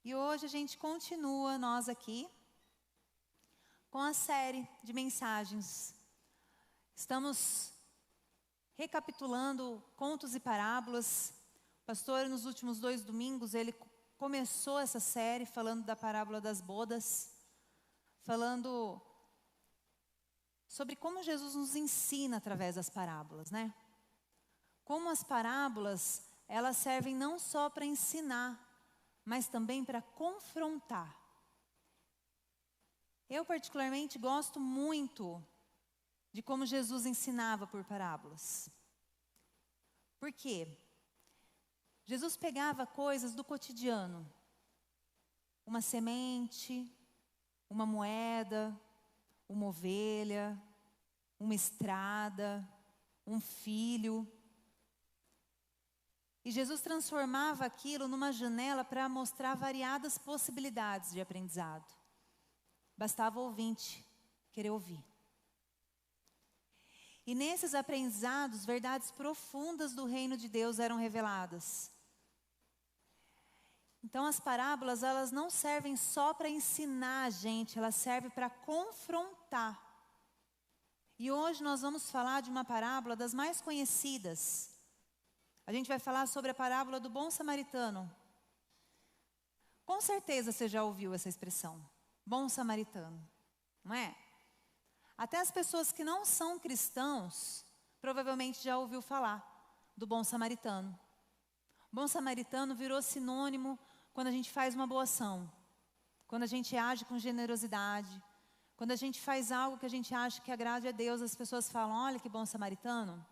E hoje a gente continua, nós aqui, com a série de mensagens. Estamos recapitulando contos e parábolas. O pastor, nos últimos 2 domingos, ele começou essa série falando da parábola das bodas, falando sobre como Jesus nos ensina através das parábolas, né? Como as parábolas, elas servem não só para ensinar, mas também para confrontar. Eu particularmente gosto muito de como Jesus ensinava por parábolas. Por quê? Jesus pegava coisas do cotidiano. Uma semente, uma moeda, uma ovelha, uma estrada, um filho. E Jesus transformava aquilo numa janela para mostrar variadas possibilidades de aprendizado. Bastava o ouvinte querer ouvir. E nesses aprendizados, verdades profundas do reino de Deus eram reveladas. Então as parábolas, elas não servem só para ensinar a gente, elas servem para confrontar. E hoje nós vamos falar de uma parábola das mais conhecidas. A gente vai falar sobre a parábola do bom samaritano. Com certeza você já ouviu essa expressão, bom samaritano, não é? Até as pessoas que não são cristãos, provavelmente já ouviu falar do bom samaritano. Bom samaritano virou sinônimo quando a gente faz uma boa ação, quando a gente age com generosidade, quando a gente faz algo que a gente acha que agrade a Deus, as pessoas falam, olha que bom samaritano.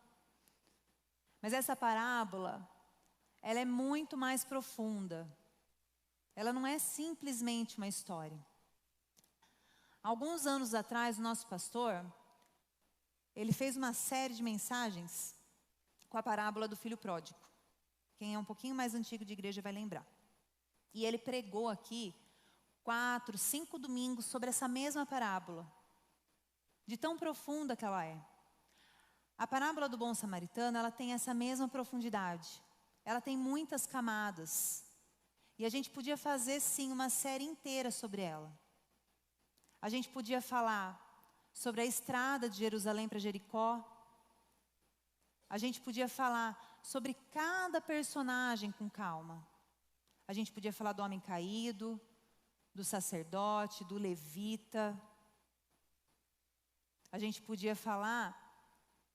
Mas essa parábola, ela é muito mais profunda. Ela não é simplesmente uma história. Alguns anos atrás, o nosso pastor, ele fez uma série de mensagens com a parábola do filho pródigo. Quem é um pouquinho mais antigo de igreja vai lembrar. E ele pregou aqui 4, 5 domingos sobre essa mesma parábola. De tão profunda que ela é. A parábola do bom samaritano, ela tem essa mesma profundidade. Ela tem muitas camadas. E a gente podia fazer, sim, uma série inteira sobre ela. A gente podia falar sobre a estrada de Jerusalém para Jericó. A gente podia falar sobre cada personagem com calma. A gente podia falar do homem caído, do sacerdote, do levita. A gente podia falar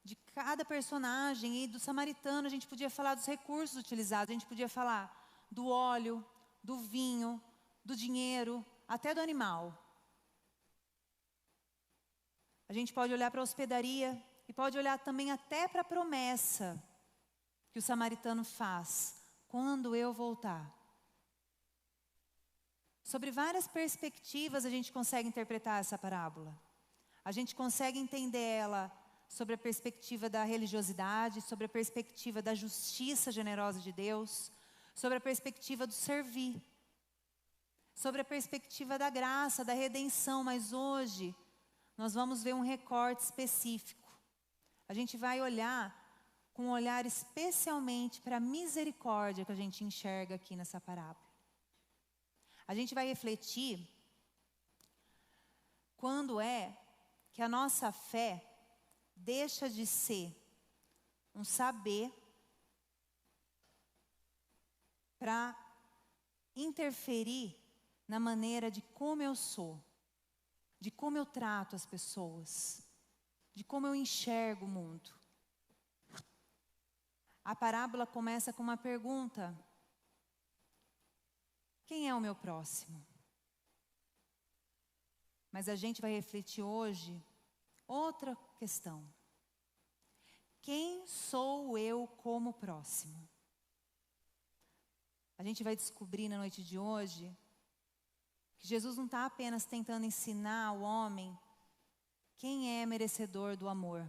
de cada personagem e do samaritano, a gente podia falar dos recursos utilizados, a gente podia falar do óleo, do vinho, do dinheiro, até do animal. A gente pode olhar para a hospedaria e pode olhar também até para a promessa que o samaritano faz, quando eu voltar. Sobre várias perspectivas a gente consegue interpretar essa parábola. A gente consegue entender ela sobre a perspectiva da religiosidade, sobre a perspectiva da justiça generosa de Deus, sobre a perspectiva do servir, sobre a perspectiva da graça, da redenção, mas hoje nós vamos ver um recorte específico. A gente vai olhar com um olhar especialmente para a misericórdia que a gente enxerga aqui nessa parábola. A gente vai refletir quando é que a nossa fé deixa de ser um saber para interferir na maneira de como eu sou, de como eu trato as pessoas, de como eu enxergo o mundo. A parábola começa com uma pergunta: quem é o meu próximo? Mas a gente vai refletir hoje outra questão. Quem sou eu como próximo? A gente vai descobrir na noite de hoje que Jesus não está apenas tentando ensinar ao homem quem é merecedor do amor.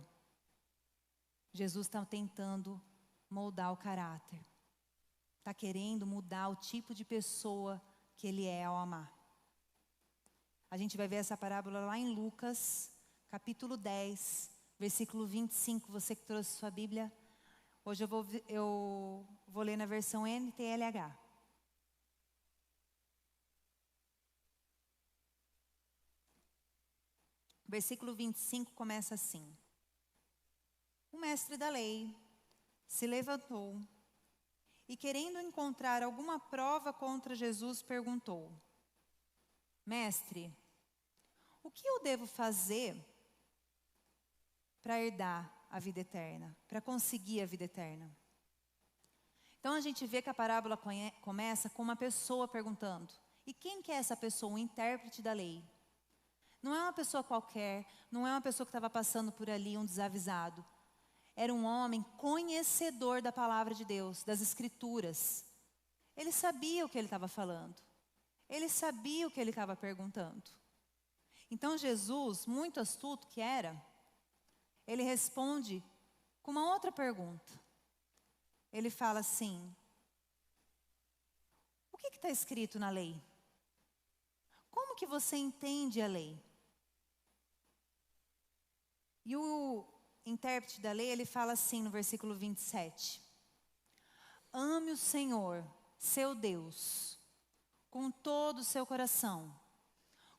Jesus está tentando moldar o caráter. Está querendo mudar o tipo de pessoa que ele é ao amar. A gente vai ver essa parábola lá em Lucas, capítulo 10, versículo 25. Você que trouxe sua Bíblia, hoje eu vou ler na versão NTLH. Versículo 25 começa assim: O mestre da lei se levantou e, querendo encontrar alguma prova contra Jesus, perguntou: Mestre, o que eu devo fazer para herdar a vida eterna, para conseguir a vida eterna? Então a gente vê que a parábola começa com uma pessoa perguntando. E quem que é essa pessoa? Um intérprete da lei. Não é uma pessoa qualquer, não é uma pessoa que estava passando por ali, um desavisado. Era um homem conhecedor da palavra de Deus, das Escrituras. Ele sabia o que ele estava falando. Ele sabia o que ele estava perguntando. Então Jesus, muito astuto que era, ele responde com uma outra pergunta. Ele fala assim: o que está escrito na lei? Como que você entende a lei? E o intérprete da lei, ele fala assim no versículo 27. Ame o Senhor, seu Deus, com todo o seu coração,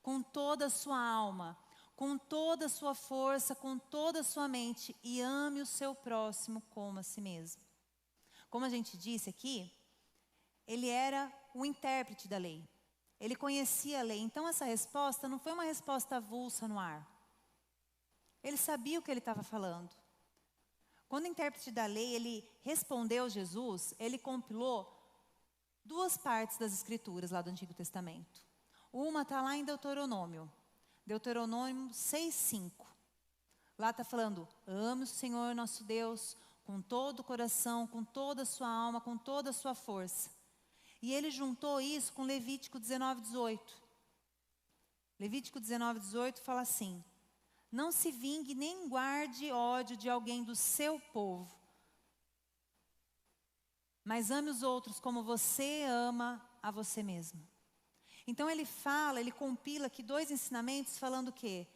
com toda a sua alma, com toda a sua força, com toda a sua mente, e ame o seu próximo como a si mesmo. Como a gente disse aqui, ele era o intérprete da lei. Ele conhecia a lei. Então essa resposta não foi uma resposta avulsa no ar. Ele sabia o que ele estava falando. Quando o intérprete da lei, ele respondeu Jesus, ele compilou duas partes das Escrituras lá do Antigo Testamento. Uma está lá em Deuteronômio 6:5. Lá está falando: ame o Senhor nosso Deus com todo o coração, com toda a sua alma, com toda a sua força. E ele juntou isso com Levítico 19:18. Levítico 19:18 fala assim: não se vingue nem guarde ódio de alguém do seu povo, mas ame os outros como você ama a você mesmo. Então ele compila aqui dois ensinamentos falando o quê?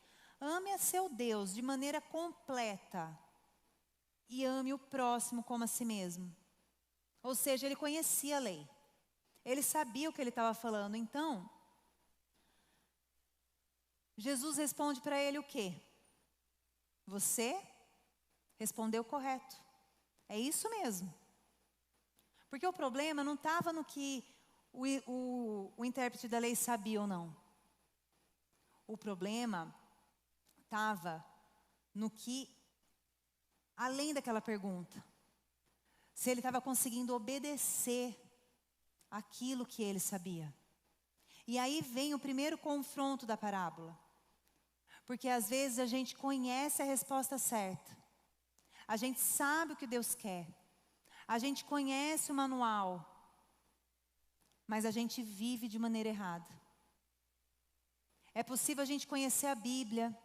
Ame a seu Deus de maneira completa e ame o próximo como a si mesmo. Ou seja, ele conhecia a lei. Ele sabia o que ele estava falando. Então, Jesus responde para ele o quê? Você respondeu correto. É isso mesmo. Porque o problema não estava no que o intérprete da lei sabia ou não. O problema estava no que, além daquela pergunta, se ele estava conseguindo obedecer aquilo que ele sabia. E aí vem o primeiro confronto da parábola. Porque às vezes a gente conhece a resposta certa. A gente sabe o que Deus quer. A gente conhece o manual. Mas a gente vive de maneira errada. É possível a gente conhecer a Bíblia.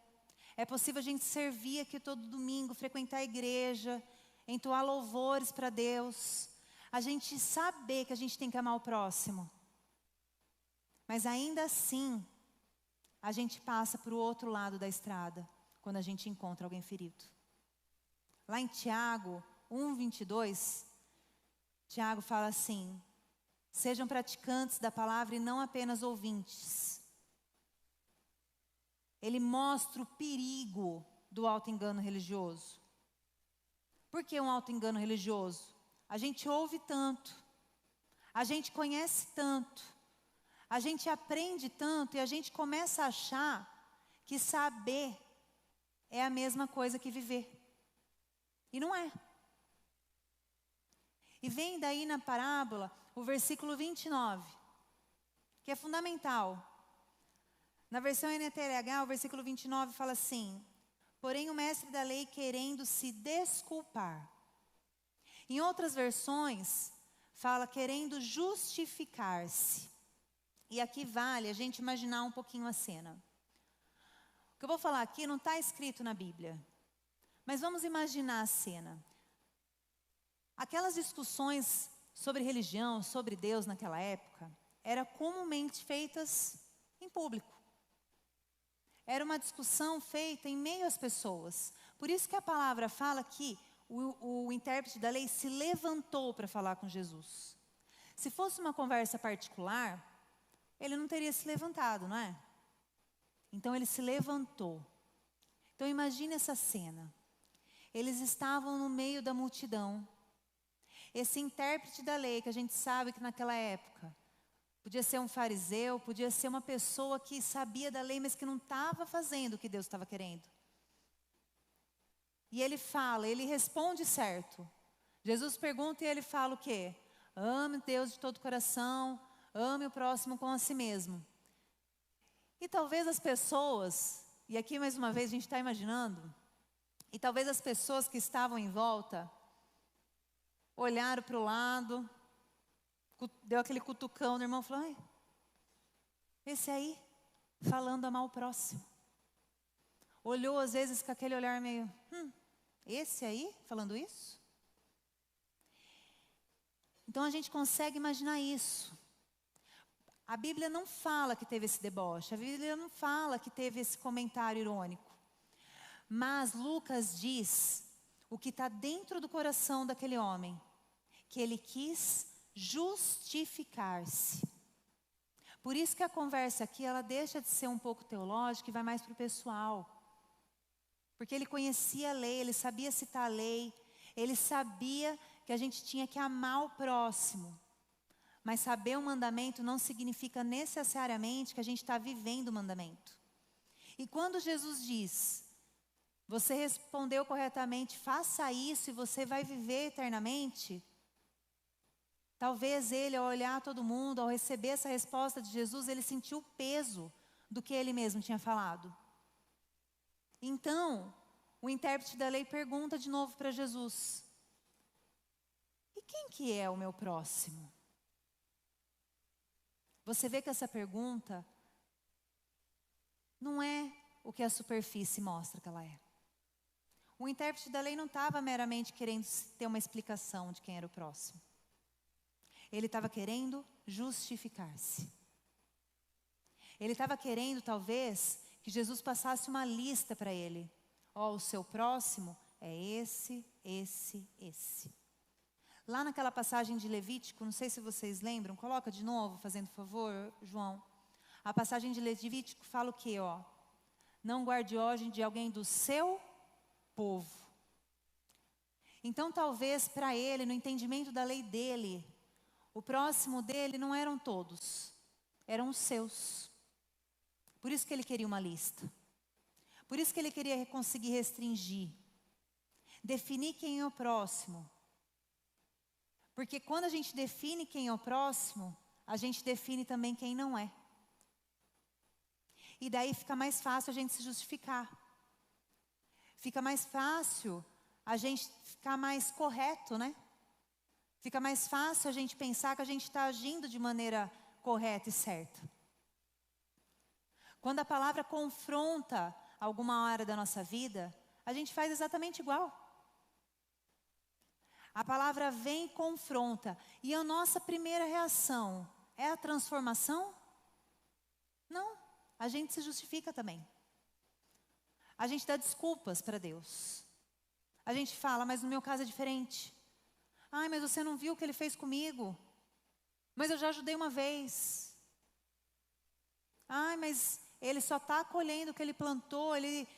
É possível a gente servir aqui todo domingo, frequentar a igreja, entoar louvores para Deus. A gente saber que a gente tem que amar o próximo. Mas ainda assim, a gente passa para o outro lado da estrada, quando a gente encontra alguém ferido. Lá em Tiago 1:22, Tiago fala assim: sejam praticantes da palavra e não apenas ouvintes. Ele mostra o perigo do auto-engano religioso. Por que um auto-engano religioso? A gente ouve tanto, a gente conhece tanto, a gente aprende tanto e a gente começa a achar que saber é a mesma coisa que viver. E não é. E vem daí na parábola o versículo 29, que é fundamental. Na versão NTLH, o versículo 29 fala assim: porém o mestre da lei querendo se desculpar. Em outras versões, fala querendo justificar-se. E aqui vale a gente imaginar um pouquinho a cena. O que eu vou falar aqui não está escrito na Bíblia. Mas vamos imaginar a cena. Aquelas discussões sobre religião, sobre Deus naquela época, eram comumente feitas em público. Era uma discussão feita em meio às pessoas. Por isso que a palavra fala que o intérprete da lei se levantou para falar com Jesus. Se fosse uma conversa particular, ele não teria se levantado, não é? Então ele se levantou. Então imagine essa cena. Eles estavam no meio da multidão. Esse intérprete da lei, que a gente sabe que naquela época podia ser um fariseu, podia ser uma pessoa que sabia da lei, mas que não estava fazendo o que Deus estava querendo. E ele fala, ele responde certo. Jesus pergunta e ele fala o quê? Ame Deus de todo o coração, ame o próximo como a si mesmo. E talvez as pessoas, e aqui mais uma vez a gente está imaginando, e talvez as pessoas que estavam em volta, olharam para o lado, deu aquele cutucão no irmão e falou, ai, esse aí, falando amar o próximo. Olhou às vezes com aquele olhar meio, esse aí, falando isso? Então a gente consegue imaginar isso. A Bíblia não fala que teve esse deboche, a Bíblia não fala que teve esse comentário irônico. Mas Lucas diz o que está dentro do coração daquele homem, que ele quis justificar-se. Por isso que a conversa aqui, ela deixa de ser um pouco teológica e vai mais para o pessoal. Porque ele conhecia a lei, ele sabia citar a lei, ele sabia que a gente tinha que amar o próximo. Mas saber o mandamento não significa necessariamente que a gente está vivendo o mandamento. E quando Jesus diz, você respondeu corretamente, faça isso e você vai viver eternamente. Talvez ele, ao olhar todo mundo, ao receber essa resposta de Jesus, ele sentiu o peso do que ele mesmo tinha falado. Então, o intérprete da lei pergunta de novo para Jesus, e quem que é o meu próximo? Você vê que essa pergunta não é o que a superfície mostra que ela é. O intérprete da lei não estava meramente querendo ter uma explicação de quem era o próximo. Ele estava querendo justificar-se. Ele estava querendo, talvez, que Jesus passasse uma lista para ele. Ó, o seu próximo é esse, esse, esse. Lá naquela passagem de Levítico, não sei se vocês lembram, coloca de novo, fazendo favor, João. A passagem de Levítico fala o quê, ó? Não guarde ódio de alguém do seu povo. Então, talvez para ele, no entendimento da lei dele, o próximo dele não eram todos, eram os seus. Por isso que ele queria uma lista. Por isso que ele queria conseguir restringir. Definir quem é o próximo. Porque quando a gente define quem é o próximo, a gente define também quem não é. E daí fica mais fácil a gente se justificar. Fica mais fácil a gente ficar mais correto, né? Fica mais fácil a gente pensar que a gente está agindo de maneira correta e certa. Quando a palavra confronta alguma área da nossa vida, a gente faz exatamente igual. A palavra vem e confronta. E a nossa primeira reação é a transformação? Não, a gente se justifica também. A gente dá desculpas para Deus. A gente fala, mas no meu caso é diferente. Ai, mas você não viu o que ele fez comigo? Mas eu já ajudei uma vez. Ai, mas ele só está colhendo o que ele plantou, ele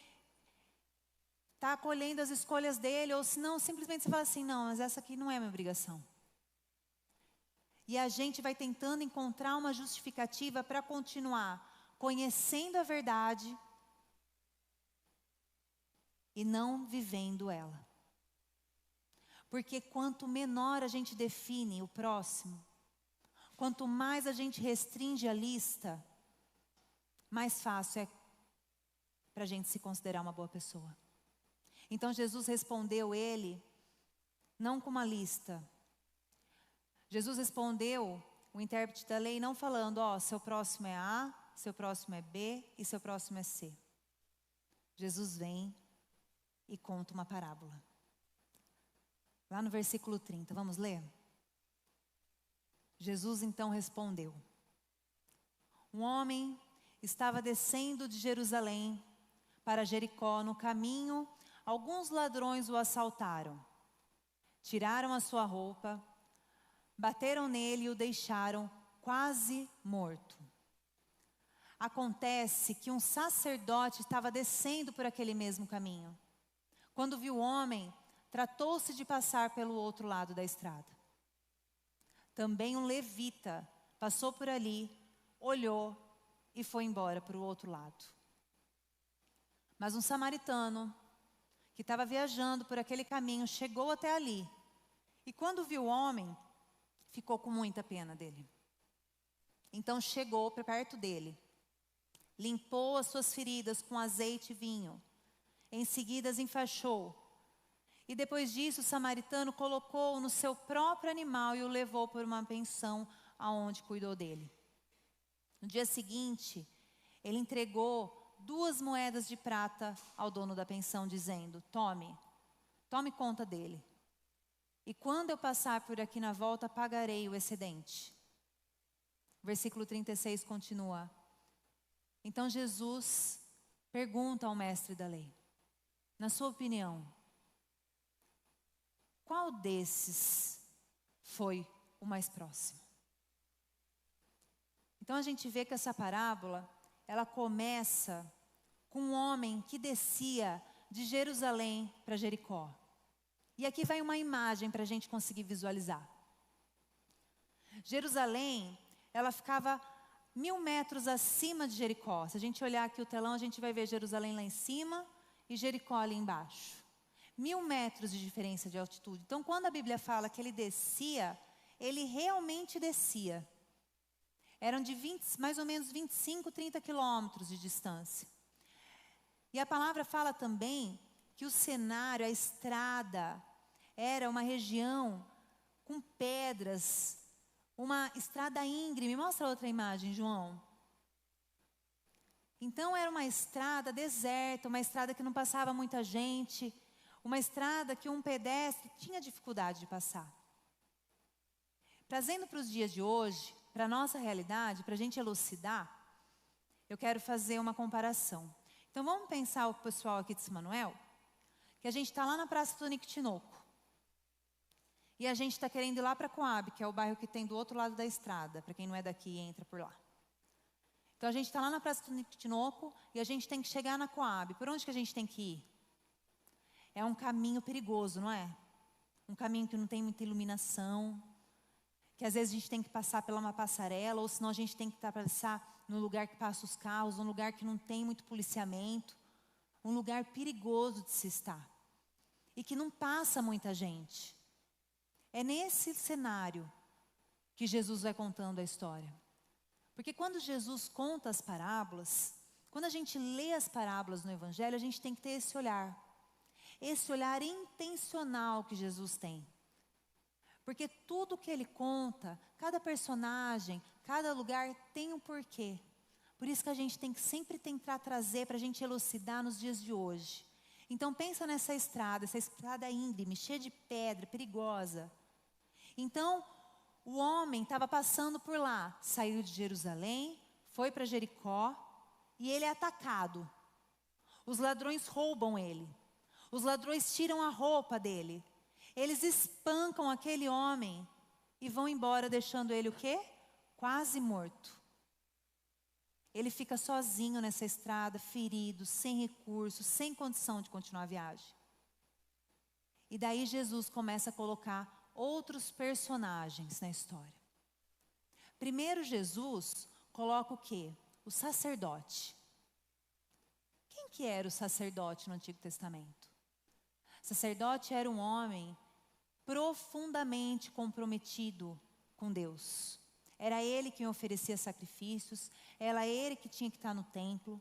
está colhendo as escolhas dele. Ou se não, simplesmente você fala assim, não, mas essa aqui não é minha obrigação. E a gente vai tentando encontrar uma justificativa para continuar conhecendo a verdade e não vivendo ela. Porque quanto menor a gente define o próximo, quanto mais a gente restringe a lista, mais fácil é para a gente se considerar uma boa pessoa. Então Jesus respondeu ele, não com uma lista. Jesus respondeu, o intérprete da lei, não falando, ó, seu próximo é A, seu próximo é B e seu próximo é C. Jesus vem e conta uma parábola. Lá no versículo 30, vamos ler? Jesus então respondeu. Um homem estava descendo de Jerusalém para Jericó. No caminho, alguns ladrões o assaltaram. Tiraram a sua roupa, bateram nele e o deixaram quase morto. acontece que um sacerdote estava descendo por aquele mesmo caminho. Quando viu o homem, tratou-se de passar pelo outro lado da estrada. Também um levita passou por ali, olhou e foi embora para o outro lado. Mas um samaritano, que estava viajando por aquele caminho, chegou até ali. E quando viu o homem, ficou com muita pena dele. Então chegou perto dele, limpou as suas feridas com azeite e vinho. Em seguida as enfaixou. E depois disso o samaritano colocou-o no seu próprio animal e o levou por uma pensão aonde cuidou dele. No dia seguinte, ele entregou 2 moedas de prata ao dono da pensão, dizendo: tome conta dele. E quando eu passar por aqui na volta, pagarei o excedente. Versículo 36 continua. Então Jesus pergunta ao mestre da lei: na sua opinião, qual desses foi o mais próximo? Então a gente vê que essa parábola, ela começa com um homem que descia de Jerusalém para Jericó. E aqui vai uma imagem para a gente conseguir visualizar. Jerusalém, ela ficava 1000 metros acima de Jericó. Se a gente olhar aqui o telão, a gente vai ver Jerusalém lá em cima e Jericó ali embaixo. 1000 metros de diferença de altitude. Então, quando a Bíblia fala que ele descia, ele realmente descia. Eram de mais ou menos 25, 30 quilômetros de distância. E a palavra fala também que o cenário, a estrada, era uma região com pedras, uma estrada íngreme. Mostra outra imagem, João. Então era uma estrada deserta, uma estrada que não passava muita gente, uma estrada que um pedestre tinha dificuldade de passar. Trazendo para os dias de hoje, para a nossa realidade, para a gente elucidar, eu quero fazer uma comparação. Então vamos pensar o pessoal aqui de São Manuel, que a gente está lá na Praça Tonico Tinoco. E a gente está querendo ir lá para Coab, que é o bairro que tem do outro lado da estrada. Para quem não é daqui, entra por lá. Então a gente está lá na Praça Tonico Tinoco e a gente tem que chegar na Coab. Por onde que a gente tem que ir? É um caminho perigoso, não é? Um caminho que não tem muita iluminação, que às vezes a gente tem que passar pela uma passarela, ou senão a gente tem que passar no lugar que passa os carros, um lugar que não tem muito policiamento, um lugar perigoso de se estar, e que não passa muita gente. É nesse cenário que Jesus vai contando a história. Porque quando Jesus conta as parábolas, quando a gente lê as parábolas no Evangelho, a gente tem que ter esse olhar intencional que Jesus tem. Porque tudo que ele conta, cada personagem, cada lugar tem um porquê. Por isso que a gente tem que sempre tentar trazer para a gente elucidar nos dias de hoje. Então pensa nessa estrada, essa estrada íngreme, cheia de pedra, perigosa. Então o homem estava passando por lá, saiu de Jerusalém, foi para Jericó e ele é atacado. Os ladrões roubam ele. Os ladrões tiram a roupa dele. Eles espancam aquele homem e vão embora, deixando ele o quê? Quase morto. Ele fica sozinho nessa estrada, ferido, sem recursos, sem condição de continuar a viagem. E daí Jesus começa a colocar outros personagens na história. Primeiro Jesus coloca o quê? O sacerdote. Quem que era o sacerdote no Antigo Testamento? O sacerdote era um homem profundamente comprometido com Deus. Era ele quem oferecia sacrifícios, era ele que tinha que estar no templo.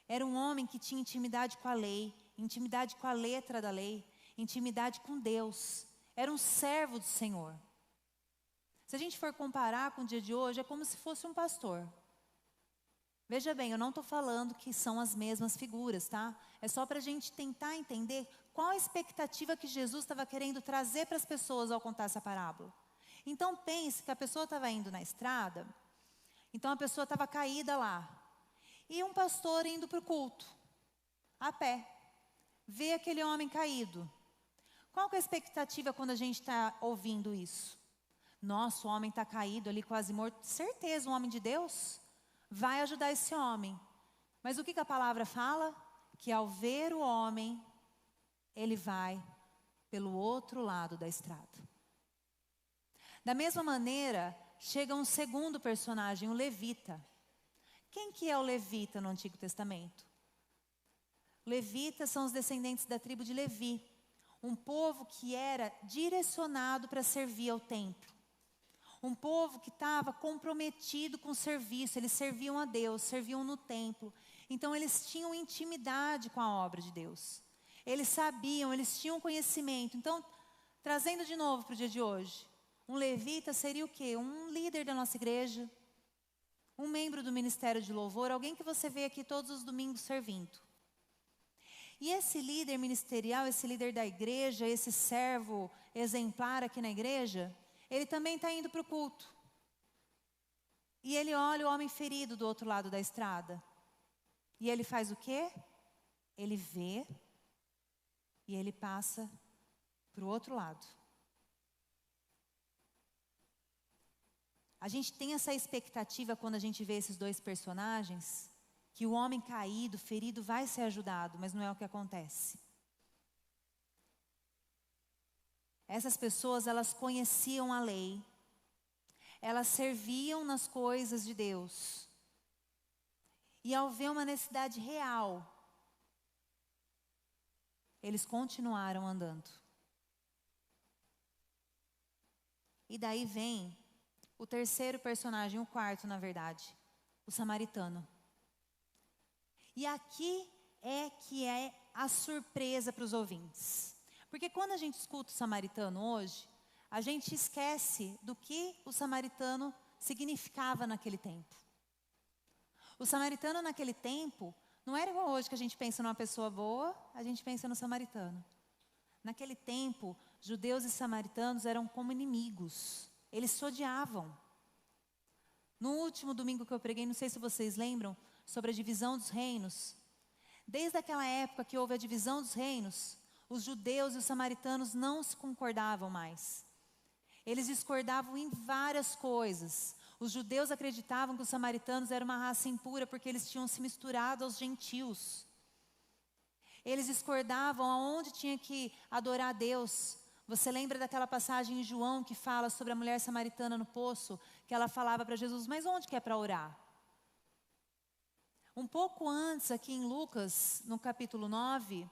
Era um homem que tinha intimidade com a lei, intimidade com a letra da lei, intimidade com Deus. Era um servo do Senhor. Se a gente for comparar com o dia de hoje, é como se fosse um pastor. Veja bem, eu não estou falando que são as mesmas figuras, tá? É só para a gente tentar entender qual a expectativa que Jesus estava querendo trazer para as pessoas ao contar essa parábola. Então pense que a pessoa estava indo na estrada, então a pessoa estava caída lá. E um pastor indo para o culto, a pé, vê aquele homem caído. Qual que é a expectativa quando a gente está ouvindo isso? Nossa, o homem está caído ali, quase morto. Certeza, um homem de Deus vai ajudar esse homem. Mas o que a palavra fala? Que ao ver o homem, ele vai pelo outro lado da estrada. Da mesma maneira, chega um segundo personagem, o levita. Quem que é o levita no Antigo Testamento? Levitas são os descendentes da tribo de Levi, um povo que era direcionado para servir ao templo. Um povo que estava comprometido com o serviço, eles serviam a Deus, serviam no templo. Então eles tinham intimidade com a obra de Deus. Eles sabiam, eles tinham conhecimento. Então, trazendo de novo para o dia de hoje, um levita seria o quê? Um líder da nossa igreja, um membro do ministério de louvor, alguém que você vê aqui todos os domingos servindo. E esse líder ministerial, esse líder da igreja, esse servo exemplar aqui na igreja, ele também está indo para o culto. E ele olha o homem ferido do outro lado da estrada. E ele faz o quê? Ele vê e ele passa para o outro lado. A gente tem essa expectativa quando a gente vê esses dois personagens, que o homem caído, ferido, vai ser ajudado, mas não é o que acontece. Essas pessoas, elas conheciam a lei, elas serviam nas coisas de Deus. E ao ver uma necessidade real, eles continuaram andando. E daí vem o terceiro personagem, o quarto na verdade, o samaritano. E aqui é que é a surpresa para os ouvintes. Porque quando a gente escuta o samaritano hoje, a gente esquece do que o samaritano significava naquele tempo. O samaritano naquele tempo não era igual hoje que a gente pensa numa pessoa boa, a gente pensa no samaritano. Naquele tempo, judeus e samaritanos eram como inimigos. Eles se odiavam. No último domingo que eu preguei, não sei se vocês lembram, sobre a divisão dos reinos. Desde aquela época que houve a divisão dos reinos, os judeus e os samaritanos não se concordavam mais. Eles discordavam em várias coisas. Os judeus acreditavam que os samaritanos eram uma raça impura porque eles tinham se misturado aos gentios. Eles discordavam aonde tinha que adorar a Deus. Você lembra daquela passagem em João que fala sobre a mulher samaritana no poço? Que ela falava para Jesus, mas onde que é para orar? Um pouco antes, aqui em Lucas, no capítulo 9,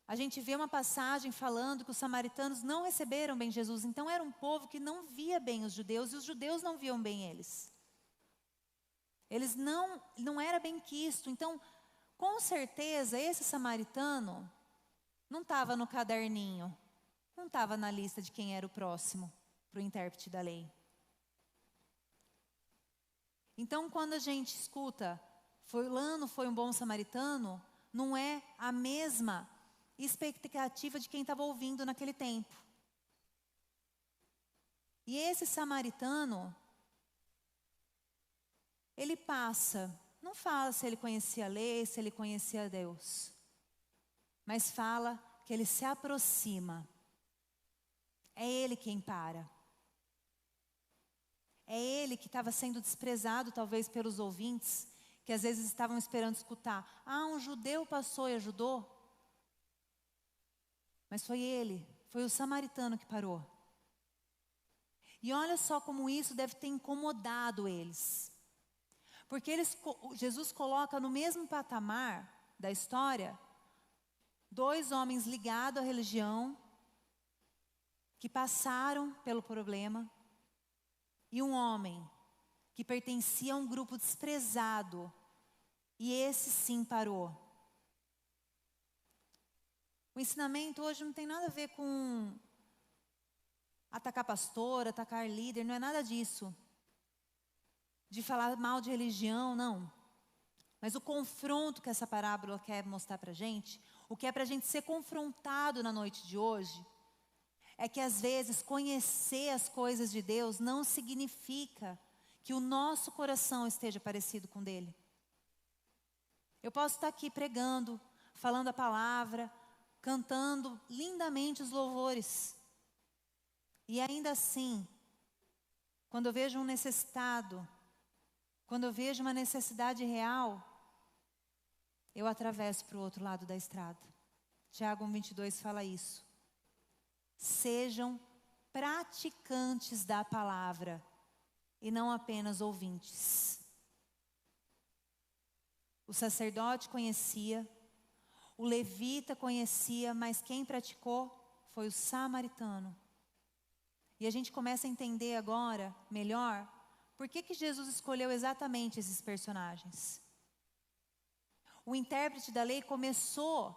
a gente vê uma passagem falando que os samaritanos não receberam bem Jesus. Então era um povo que não via bem os judeus e os judeus não viam bem eles. Eles não era bem quisto. Então, com certeza, esse samaritano não estava no caderninho, não estava na lista de quem era o próximo para o intérprete da lei. Então, quando a gente escuta, fulano foi um bom samaritano, não é a mesma expectativa de quem estava ouvindo naquele tempo. E esse samaritano, ele passa, não fala se ele conhecia a lei, se ele conhecia Deus, mas fala que ele se aproxima. É ele quem para. É ele que estava sendo desprezado, talvez, pelos ouvintes, que às vezes estavam esperando escutar. Ah, um judeu passou e ajudou. Mas foi ele, foi o samaritano que parou. E olha só como isso deve ter incomodado eles. Porque Jesus coloca no mesmo patamar da história, dois homens ligados à religião, que passaram pelo problema, e um homem que pertencia a um grupo desprezado, e esse sim parou. O ensinamento hoje não tem nada a ver com atacar pastor, atacar líder, não é nada disso. De falar mal de religião, não. Mas o confronto que essa parábola quer mostrar para a gente, o que é para a gente ser confrontado na noite de hoje, é que às vezes conhecer as coisas de Deus não significa que o nosso coração esteja parecido com o dele. Eu posso estar aqui pregando, falando a palavra, cantando lindamente os louvores. E ainda assim, quando eu vejo um necessitado, Quando eu vejo uma necessidade real, eu atravesso para o outro lado da estrada. Tiago 1:22 fala isso. Sejam praticantes da palavra e não apenas ouvintes. O sacerdote conhecia, o levita conhecia, mas quem praticou foi o samaritano. E a gente começa a entender agora, melhor, por que Jesus escolheu exatamente esses personagens. O intérprete da lei começou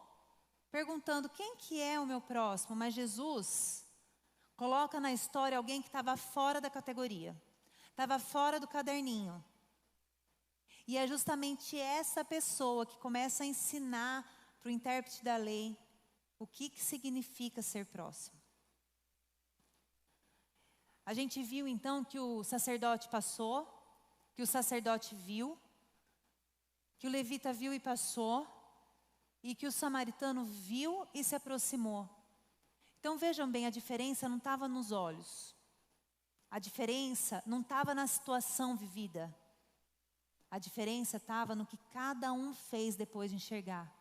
perguntando quem que é o meu próximo, mas Jesus coloca na história alguém que estava fora da categoria, estava fora do caderninho. E é justamente essa pessoa que começa a ensinar para o intérprete da lei o que significa ser próximo. A gente viu então que o sacerdote passou, que o sacerdote viu, que o levita viu e passou, e que o samaritano viu e se aproximou. Então vejam bem, a diferença não estava nos olhos. A diferença não estava na situação vivida. A diferença estava no que cada um fez depois de enxergar.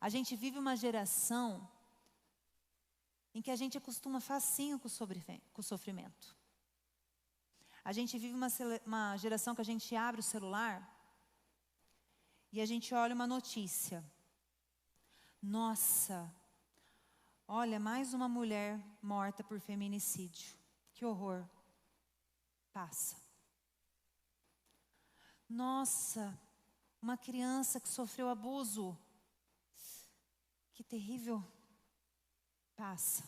A gente vive uma geração em que a gente acostuma facinho com o sofrimento. A gente vive uma geração que a gente abre o celular e a gente olha uma notícia. Nossa, olha, mais uma mulher morta por feminicídio. Que horror. Passa. Nossa, uma criança que sofreu abuso. Que terrível. Passa.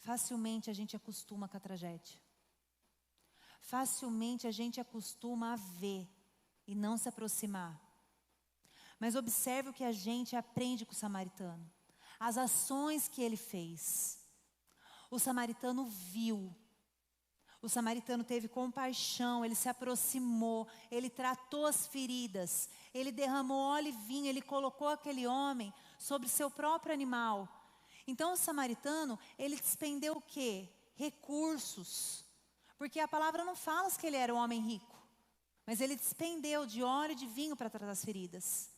Facilmente a gente acostuma com a tragédia. Facilmente a gente acostuma a ver e não se aproximar. Mas observe o que a gente aprende com o samaritano. As ações que ele fez. O samaritano viu. O samaritano teve compaixão, ele se aproximou, ele tratou as feridas, ele derramou óleo e vinho, ele colocou aquele homem sobre seu próprio animal. Então o samaritano, ele despendeu o quê? Recursos. Porque a palavra não fala que ele era um homem rico, mas ele despendeu de óleo e de vinho para tratar as feridas.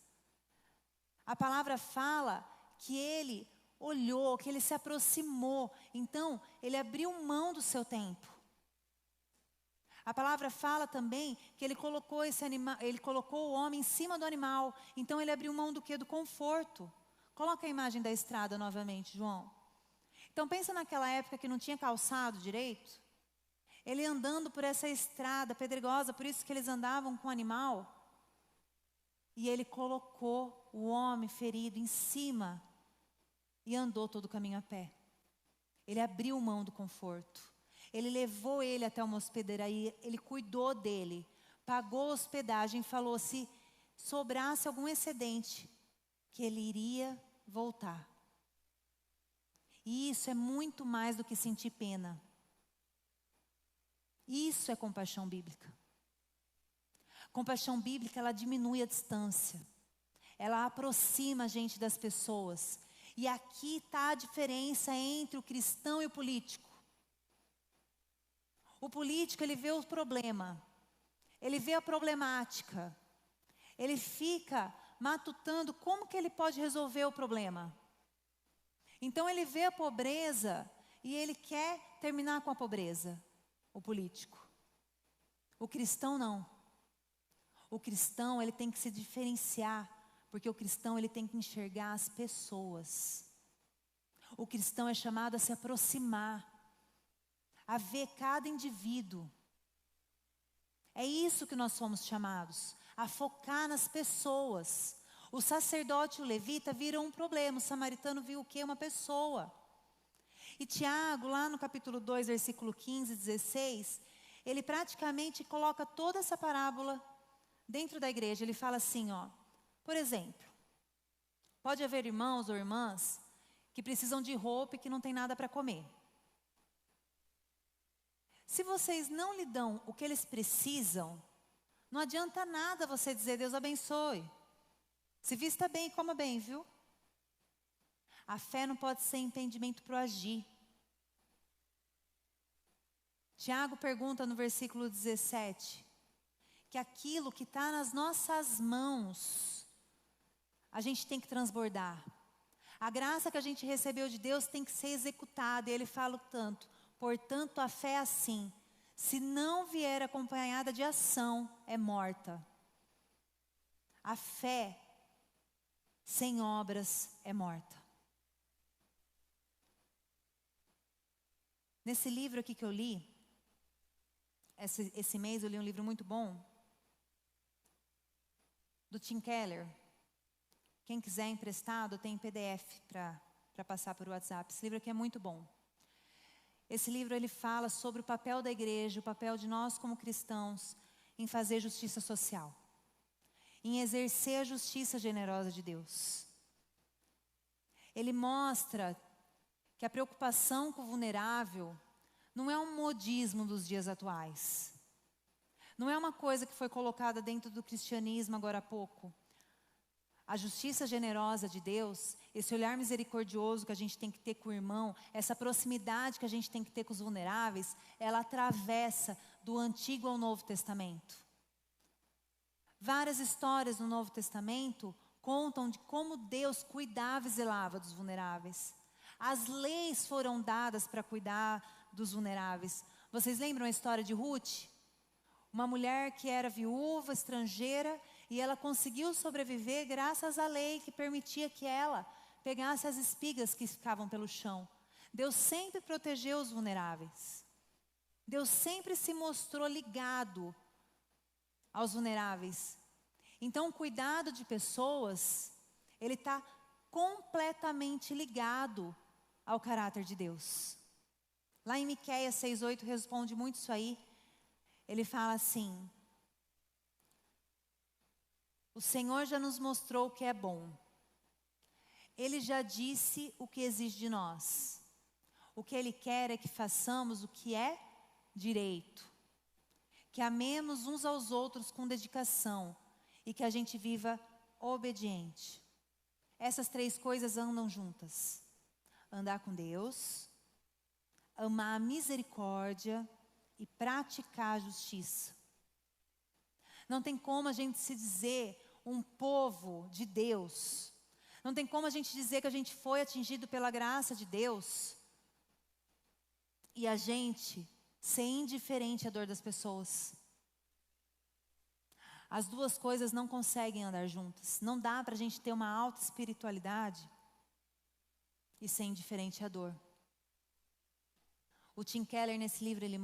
A palavra fala que ele olhou, que ele se aproximou, então ele abriu mão do seu tempo. A palavra fala também que ele colocou o homem em cima do animal, então ele abriu mão do quê? Do conforto. Coloca a imagem da estrada novamente, João. Então pensa naquela época que não tinha calçado direito. Ele andando por essa estrada pedregosa, por isso que eles andavam com o animal. E ele colocou o homem ferido em cima e andou todo o caminho a pé. Ele abriu mão do conforto. Ele levou ele até uma hospedaria, ele cuidou dele, pagou a hospedagem e falou: se sobrasse algum excedente, que ele iria voltar. E isso é muito mais do que sentir pena. Isso é compaixão bíblica. Compaixão bíblica, ela diminui a distância. Ela aproxima a gente das pessoas. E aqui está a diferença entre o cristão e o político. O político, ele vê o problema. Ele vê a problemática. Ele fica matutando como que ele pode resolver o problema. Então ele vê a pobreza e ele quer terminar com a pobreza. O político. O cristão não. O cristão, ele tem que se diferenciar, porque o cristão, ele tem que enxergar as pessoas. O cristão é chamado a se aproximar, a ver cada indivíduo. É isso que nós somos chamados, a focar nas pessoas. O sacerdote e o levita viram um problema, o samaritano viu o quê? Uma pessoa. E Tiago, lá no capítulo 2, versículo 15 e 16, ele praticamente coloca toda essa parábola dentro da igreja. Ele fala assim, ó, por exemplo, pode haver irmãos ou irmãs que precisam de roupa e que não tem nada para comer. Se vocês não lhe dão o que eles precisam, não adianta nada você dizer Deus abençoe. Se vista bem e coma bem, viu? A fé não pode ser impedimento para o agir. Tiago pergunta no versículo 17, que aquilo que está nas nossas mãos, a gente tem que transbordar. A graça que a gente recebeu de Deus tem que ser executada. E ele fala tanto, portanto a fé é assim, se não vier acompanhada de ação, é morta. A fé sem obras é morta. Nesse livro aqui que eu li, esse mês eu li um livro muito bom, do Tim Keller. Quem quiser emprestado, tem PDF para passar por WhatsApp. Esse livro aqui é muito bom. Esse livro ele fala sobre o papel da igreja, o papel de nós como cristãos em fazer justiça social, em exercer a justiça generosa de Deus. Ele mostra que a preocupação com o vulnerável não é um modismo dos dias atuais. Não é uma coisa que foi colocada dentro do cristianismo agora há pouco. A justiça generosa de Deus, esse olhar misericordioso que a gente tem que ter com o irmão, essa proximidade que a gente tem que ter com os vulneráveis, ela atravessa do Antigo ao Novo Testamento. Várias histórias no Novo Testamento contam de como Deus cuidava e zelava dos vulneráveis. As leis foram dadas para cuidar dos vulneráveis. Vocês lembram a história de Ruth? Uma mulher que era viúva, estrangeira, e ela conseguiu sobreviver graças à lei que permitia que ela pegasse as espigas que ficavam pelo chão. Deus sempre protegeu os vulneráveis. Deus sempre se mostrou ligado aos vulneráveis. Então, o cuidado de pessoas, ele está completamente ligado ao caráter de Deus. Lá em Miqueias 6:8 responde muito isso aí. Ele fala assim: o Senhor já nos mostrou o que é bom. Ele já disse o que exige de nós. O que Ele quer é que façamos o que é direito. Que amemos uns aos outros com dedicação. E que a gente viva obediente. Essas três coisas andam juntas. Andar com Deus, amar a misericórdia e praticar a justiça. Não tem como a gente se dizer um povo de Deus. Não tem como a gente dizer que a gente foi atingido pela graça de Deus e a gente ser indiferente à dor das pessoas. As duas coisas não conseguem andar juntas. Não dá para a gente ter uma alta espiritualidade e ser indiferente à dor. O Tim Keller, nesse livro, ele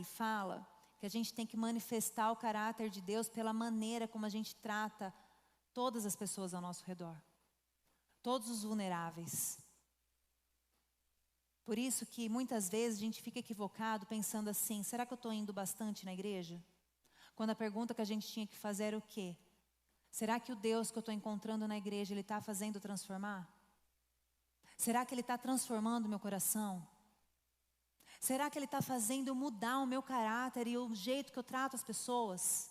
fala que a gente tem que manifestar o caráter de Deus pela maneira como a gente trata todas as pessoas ao nosso redor. Todos os vulneráveis. Por isso que muitas vezes a gente fica equivocado pensando assim, será que eu estou indo bastante na igreja? Quando a pergunta que a gente tinha que fazer era o quê? Será que o Deus que eu estou encontrando na igreja, Ele está fazendo transformar? Será que Ele está transformando o meu coração? Será que Ele está fazendo mudar o meu caráter e o jeito que eu trato as pessoas?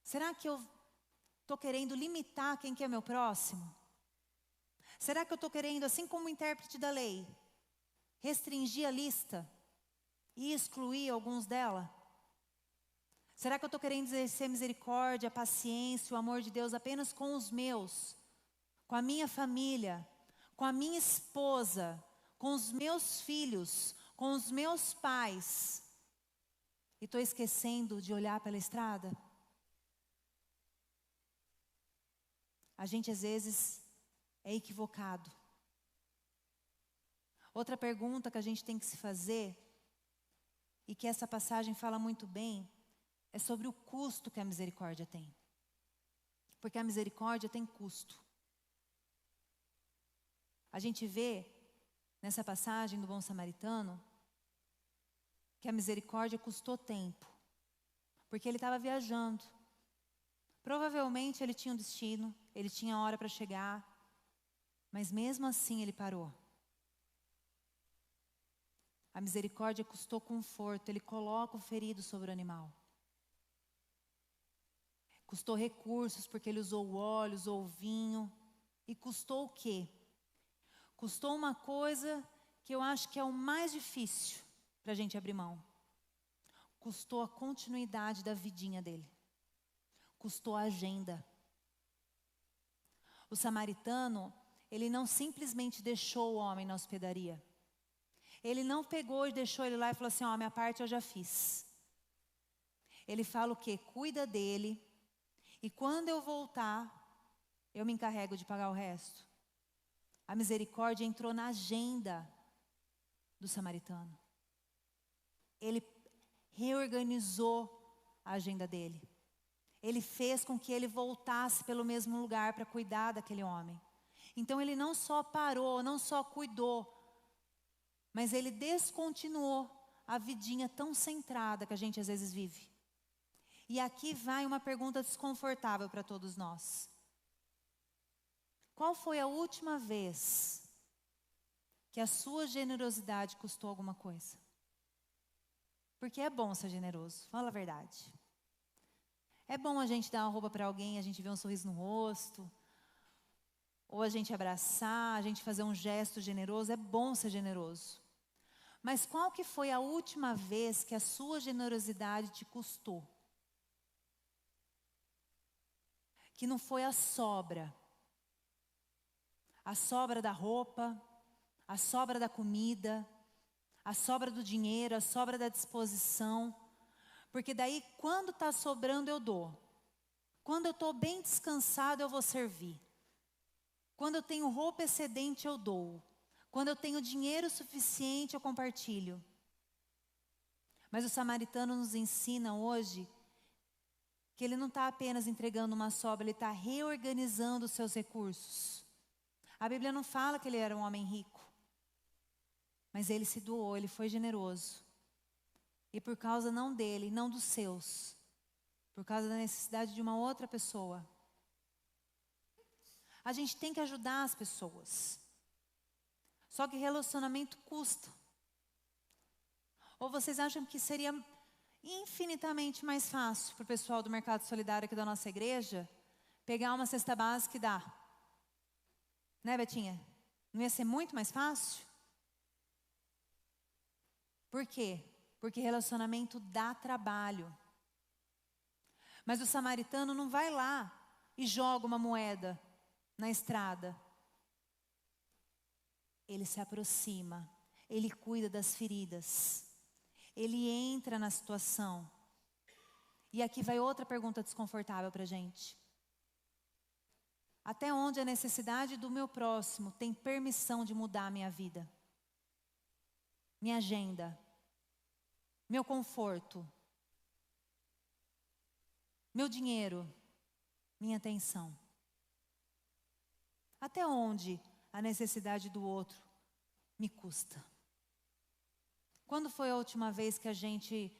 Será que eu estou querendo limitar quem que é meu próximo? Será que eu estou querendo, assim como o intérprete da lei, restringir a lista e excluir alguns dela? Será que eu estou querendo exercer misericórdia, paciência, o amor de Deus apenas com os meus, com a minha família, com a minha esposa, com os meus filhos, com os meus pais, e estou esquecendo de olhar pela estrada? A gente às vezes é equivocado. Outra pergunta que a gente tem que se fazer, e que essa passagem fala muito bem, é sobre o custo que a misericórdia tem. Porque a misericórdia tem custo. A gente vê nessa passagem do bom samaritano que a misericórdia custou tempo. Porque ele estava viajando. Provavelmente ele tinha um destino, ele tinha hora para chegar, mas mesmo assim ele parou. A misericórdia custou conforto, ele coloca o ferido sobre o animal. Custou recursos, porque ele usou o óleo, usou o vinho. E custou o quê? Custou uma coisa que eu acho que é o mais difícil para a gente abrir mão. Custou a continuidade da vidinha dele. Custou a agenda. O samaritano, ele não simplesmente deixou o homem na hospedaria. Ele não pegou e deixou ele lá e falou assim, ó, minha parte eu já fiz. Ele fala o quê? Cuida dele. E quando eu voltar, eu me encarrego de pagar o resto. A misericórdia entrou na agenda do samaritano. Ele reorganizou a agenda dele. Ele fez com que ele voltasse pelo mesmo lugar para cuidar daquele homem. Então ele não só parou, não só cuidou, mas ele descontinuou a vidinha tão centrada que a gente às vezes vive. E aqui vai uma pergunta desconfortável para todos nós. Qual foi a última vez que a sua generosidade custou alguma coisa? Porque é bom ser generoso, fala a verdade. É bom a gente dar uma roupa para alguém, a gente ver um sorriso no rosto, ou a gente abraçar, a gente fazer um gesto generoso, é bom ser generoso. Mas qual que foi a última vez que a sua generosidade te custou? Que não foi a sobra da roupa, a sobra da comida, a sobra do dinheiro, a sobra da disposição. Porque daí, quando está sobrando, eu dou. Quando eu estou bem descansado, eu vou servir. Quando eu tenho roupa excedente, eu dou. Quando eu tenho dinheiro suficiente, eu compartilho. Mas o samaritano nos ensina hoje que ele não está apenas entregando uma sobra, ele está reorganizando os seus recursos. A Bíblia não fala que ele era um homem rico, mas ele se doou, ele foi generoso. E por causa não dele, não dos seus, por causa da necessidade de uma outra pessoa. A gente tem que ajudar as pessoas. Só que relacionamento custa. Ou vocês acham que seria infinitamente mais fácil para o pessoal do Mercado Solidário aqui da nossa igreja pegar uma cesta básica e dar? Né, Betinha? Não ia ser muito mais fácil? Por quê? Porque relacionamento dá trabalho. Mas o samaritano não vai lá e joga uma moeda na estrada. Ele se aproxima, ele cuida das feridas, ele entra na situação. E aqui vai outra pergunta desconfortável para a gente. Até onde a necessidade do meu próximo tem permissão de mudar a minha vida? Minha agenda? Meu conforto? Meu dinheiro? Minha atenção? Até onde a necessidade do outro me custa? Quando foi a última vez que a gente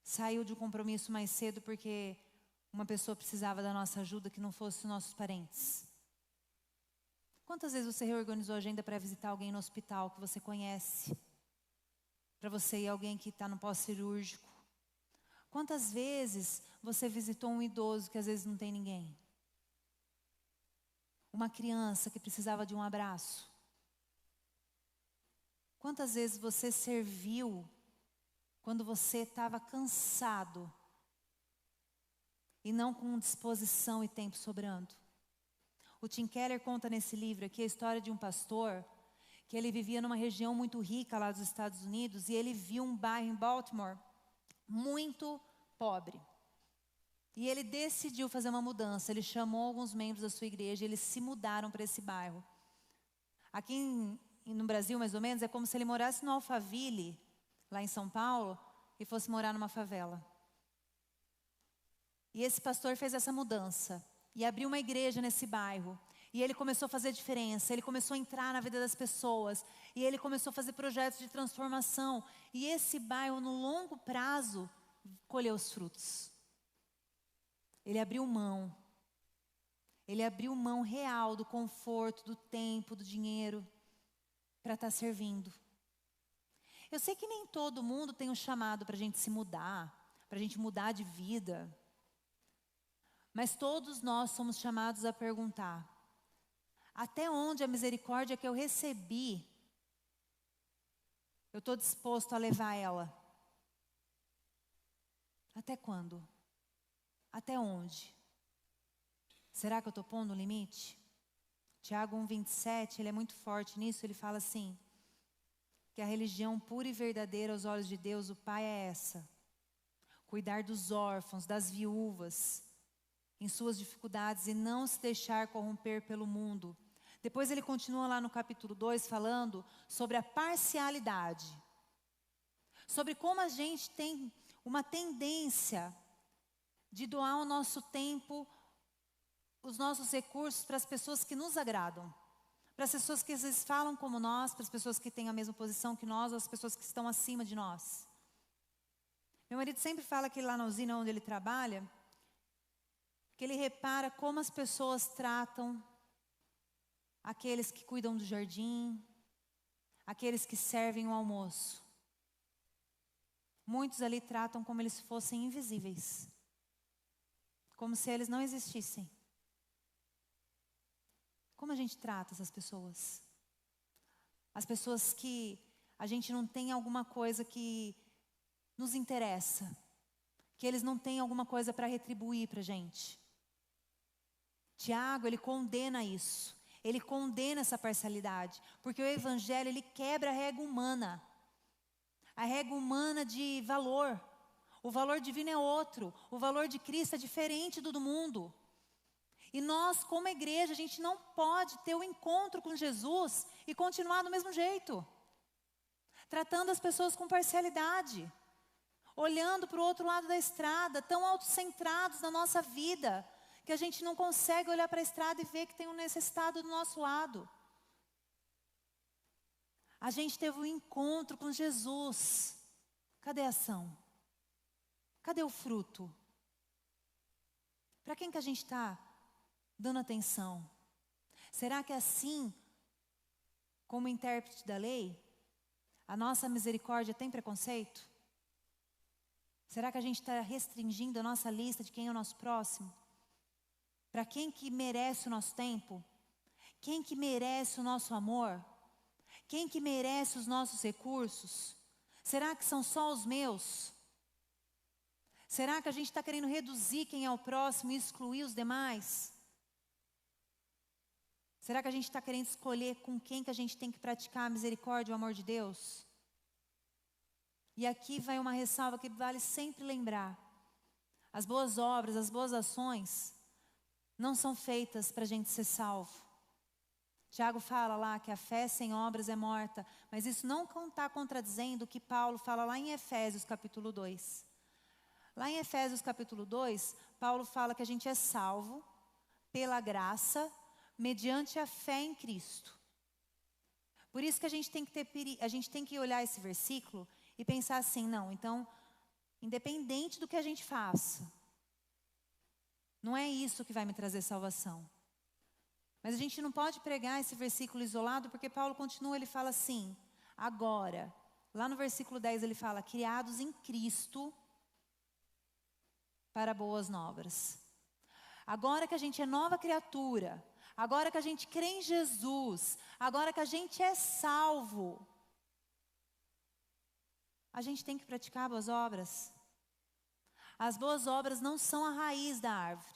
saiu de um compromisso mais cedo porque uma pessoa precisava da nossa ajuda que não fosse nossos parentes? Quantas vezes você reorganizou a agenda para visitar alguém no hospital que você conhece? Para você ir alguém que está no pós-cirúrgico? Quantas vezes você visitou um idoso que às vezes não tem ninguém? Uma criança que precisava de um abraço? Quantas vezes você serviu quando você estava cansado e não com disposição e tempo sobrando? O Tim Keller conta nesse livro aqui a história de um pastor que ele vivia numa região muito rica lá dos Estados Unidos e ele viu um bairro em Baltimore muito pobre. E ele decidiu fazer uma mudança. Ele chamou alguns membros da sua igreja e eles se mudaram para esse bairro. Aqui no Brasil, mais ou menos, é como se ele morasse no Alphaville, lá em São Paulo, e fosse morar numa favela. E esse pastor fez essa mudança e abriu uma igreja nesse bairro. E ele começou a fazer diferença, ele começou a entrar na vida das pessoas. E ele começou a fazer projetos de transformação. E esse bairro, no longo prazo, colheu os frutos. Ele abriu mão. Ele abriu mão real do conforto, do tempo, do dinheiro, para estar servindo. Eu sei que nem todo mundo tem um chamado para a gente se mudar, para a gente mudar de vida. Mas todos nós somos chamados a perguntar: até onde a misericórdia que eu recebi eu estou disposto a levar ela? Até quando? Até onde? Será que eu estou pondo um limite? Tiago 1,27, ele é muito forte nisso, ele fala assim, que a religião pura e verdadeira aos olhos de Deus, o Pai, é essa: cuidar dos órfãos, das viúvas, em suas dificuldades e não se deixar corromper pelo mundo. Depois ele continua lá no capítulo 2 falando sobre a parcialidade, sobre como a gente tem uma tendência de doar o nosso tempo, os nossos recursos para as pessoas que nos agradam, para as pessoas que às vezes falam como nós, para as pessoas que têm a mesma posição que nós, ou as pessoas que estão acima de nós. Meu marido sempre fala que lá na usina onde ele trabalha, que ele repara como as pessoas tratam aqueles que cuidam do jardim, aqueles que servem o almoço. Muitos ali tratam como eles fossem invisíveis, como se eles não existissem. Como a gente trata essas pessoas? As pessoas que a gente não tem alguma coisa que nos interessa, que eles não têm alguma coisa para retribuir para a gente. Tiago, ele condena isso. Ele condena essa parcialidade, porque o Evangelho, ele quebra a regra humana. A regra humana de valor. O valor divino é outro. O valor de Cristo é diferente do mundo. E nós, como igreja, a gente não pode ter um encontro com Jesus e continuar do mesmo jeito. Tratando as pessoas com parcialidade. Olhando para o outro lado da estrada, tão autocentrados na nossa vida, que a gente não consegue olhar para a estrada e ver que tem um necessitado do nosso lado. A gente teve um encontro com Jesus. Cadê a ação? Cadê o fruto? Para quem que a gente está dando atenção? Será que assim, como intérprete da lei, a nossa misericórdia tem preconceito? Será que a gente está restringindo a nossa lista de quem é o nosso próximo? Para quem que merece o nosso tempo? Quem que merece o nosso amor? Quem que merece os nossos recursos? Será que são só os meus? Será que a gente está querendo reduzir quem é o próximo e excluir os demais? Será que a gente está querendo escolher com quem que a gente tem que praticar a misericórdia e o amor de Deus? E aqui vai uma ressalva que vale sempre lembrar. As boas obras, as boas ações não são feitas para a gente ser salvo. Tiago fala lá que a fé sem obras é morta, mas isso não está contradizendo o que Paulo fala lá em Efésios capítulo 2. Lá em Efésios capítulo 2, Paulo fala que a gente é salvo pela graça, mediante a fé em Cristo. Por isso que a gente tem que olhar esse versículo e pensar assim, não, então, independente do que a gente faça, não é isso que vai me trazer salvação. Mas a gente não pode pregar esse versículo isolado, porque Paulo continua, ele fala assim, agora, lá no versículo 10 ele fala, criados em Cristo para boas obras. Agora que a gente é nova criatura, agora que a gente crê em Jesus, agora que a gente é salvo, a gente tem que praticar boas obras. As boas obras não são a raiz da árvore.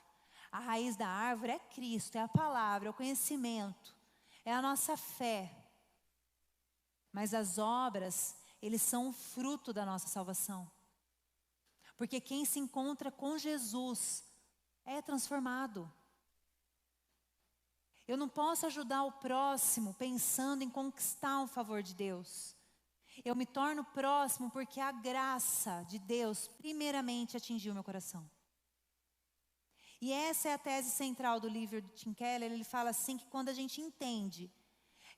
A raiz da árvore é Cristo, é a palavra, é o conhecimento, é a nossa fé. Mas as obras, eles são o fruto da nossa salvação. Porque quem se encontra com Jesus é transformado. Eu não posso ajudar o próximo pensando em conquistar um favor de Deus. Eu me torno próximo porque a graça de Deus primeiramente atingiu meu coração. E essa é a tese central do livro de Tim Keller. Ele fala assim que quando a gente entende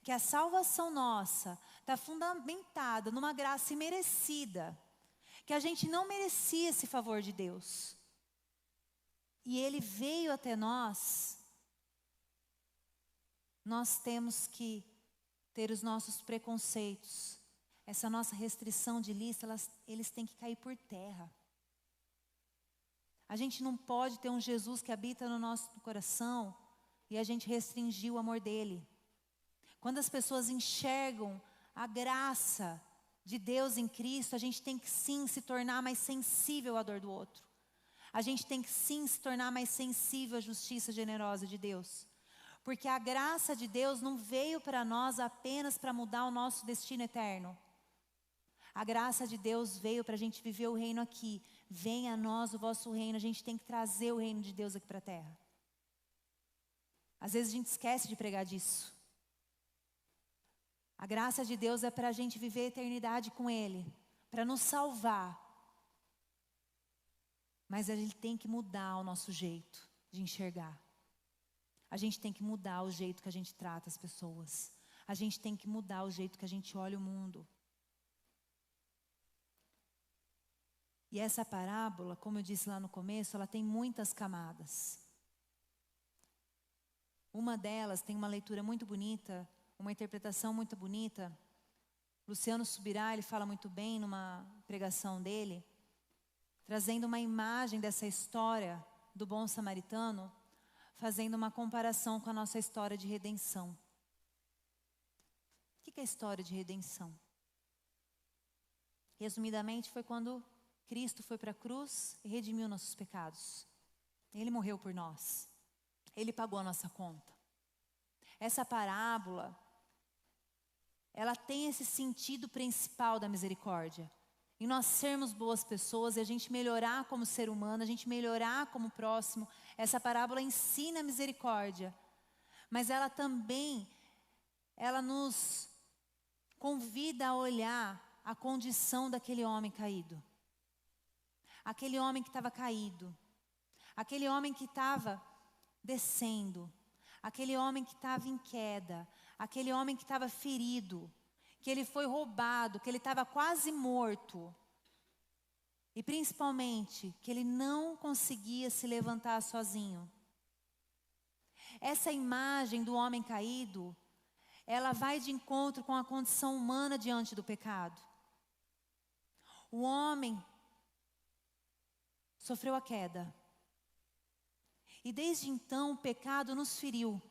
que a salvação nossa está fundamentada numa graça imerecida, que a gente não merecia esse favor de Deus, e Ele veio até nós, nós temos que ter os nossos preconceitos, essa nossa restrição de lista, eles têm que cair por terra. A gente não pode ter um Jesus que habita no nosso coração e a gente restringir o amor dele. Quando as pessoas enxergam a graça de Deus em Cristo, a gente tem que sim se tornar mais sensível à dor do outro. A gente tem que sim se tornar mais sensível à justiça generosa de Deus. Porque a graça de Deus não veio para nós apenas para mudar o nosso destino eterno. A graça de Deus veio para a gente viver o reino aqui. Venha a nós o vosso reino. A gente tem que trazer o reino de Deus aqui para a terra. Às vezes a gente esquece de pregar disso. A graça de Deus é para a gente viver a eternidade com Ele, para nos salvar. Mas a gente tem que mudar o nosso jeito de enxergar. A gente tem que mudar o jeito que a gente trata as pessoas. A gente tem que mudar o jeito que a gente olha o mundo. E essa parábola, como eu disse lá no começo, ela tem muitas camadas. Uma delas tem uma leitura muito bonita, uma interpretação muito bonita. Luciano Subirá, ele fala muito bem numa pregação dele, trazendo uma imagem dessa história do bom samaritano, fazendo uma comparação com a nossa história de redenção. O que é a história de redenção? Resumidamente, foi quando Cristo foi para a cruz e redimiu nossos pecados. Ele morreu por nós. Ele pagou a nossa conta. Essa parábola, ela tem esse sentido principal da misericórdia. Em nós sermos boas pessoas e a gente melhorar como ser humano, a gente melhorar como próximo. Essa parábola ensina a misericórdia. Mas ela também, ela nos convida a olhar a condição daquele homem caído. Aquele homem que estava caído. Aquele homem que estava descendo. Aquele homem que estava em queda. Aquele homem que estava ferido. Que ele foi roubado, que ele estava quase morto. E principalmente, que ele não conseguia se levantar sozinho. Essa imagem do homem caído, ela vai de encontro com a condição humana diante do pecado. O homem sofreu a queda. E desde então o pecado nos feriu.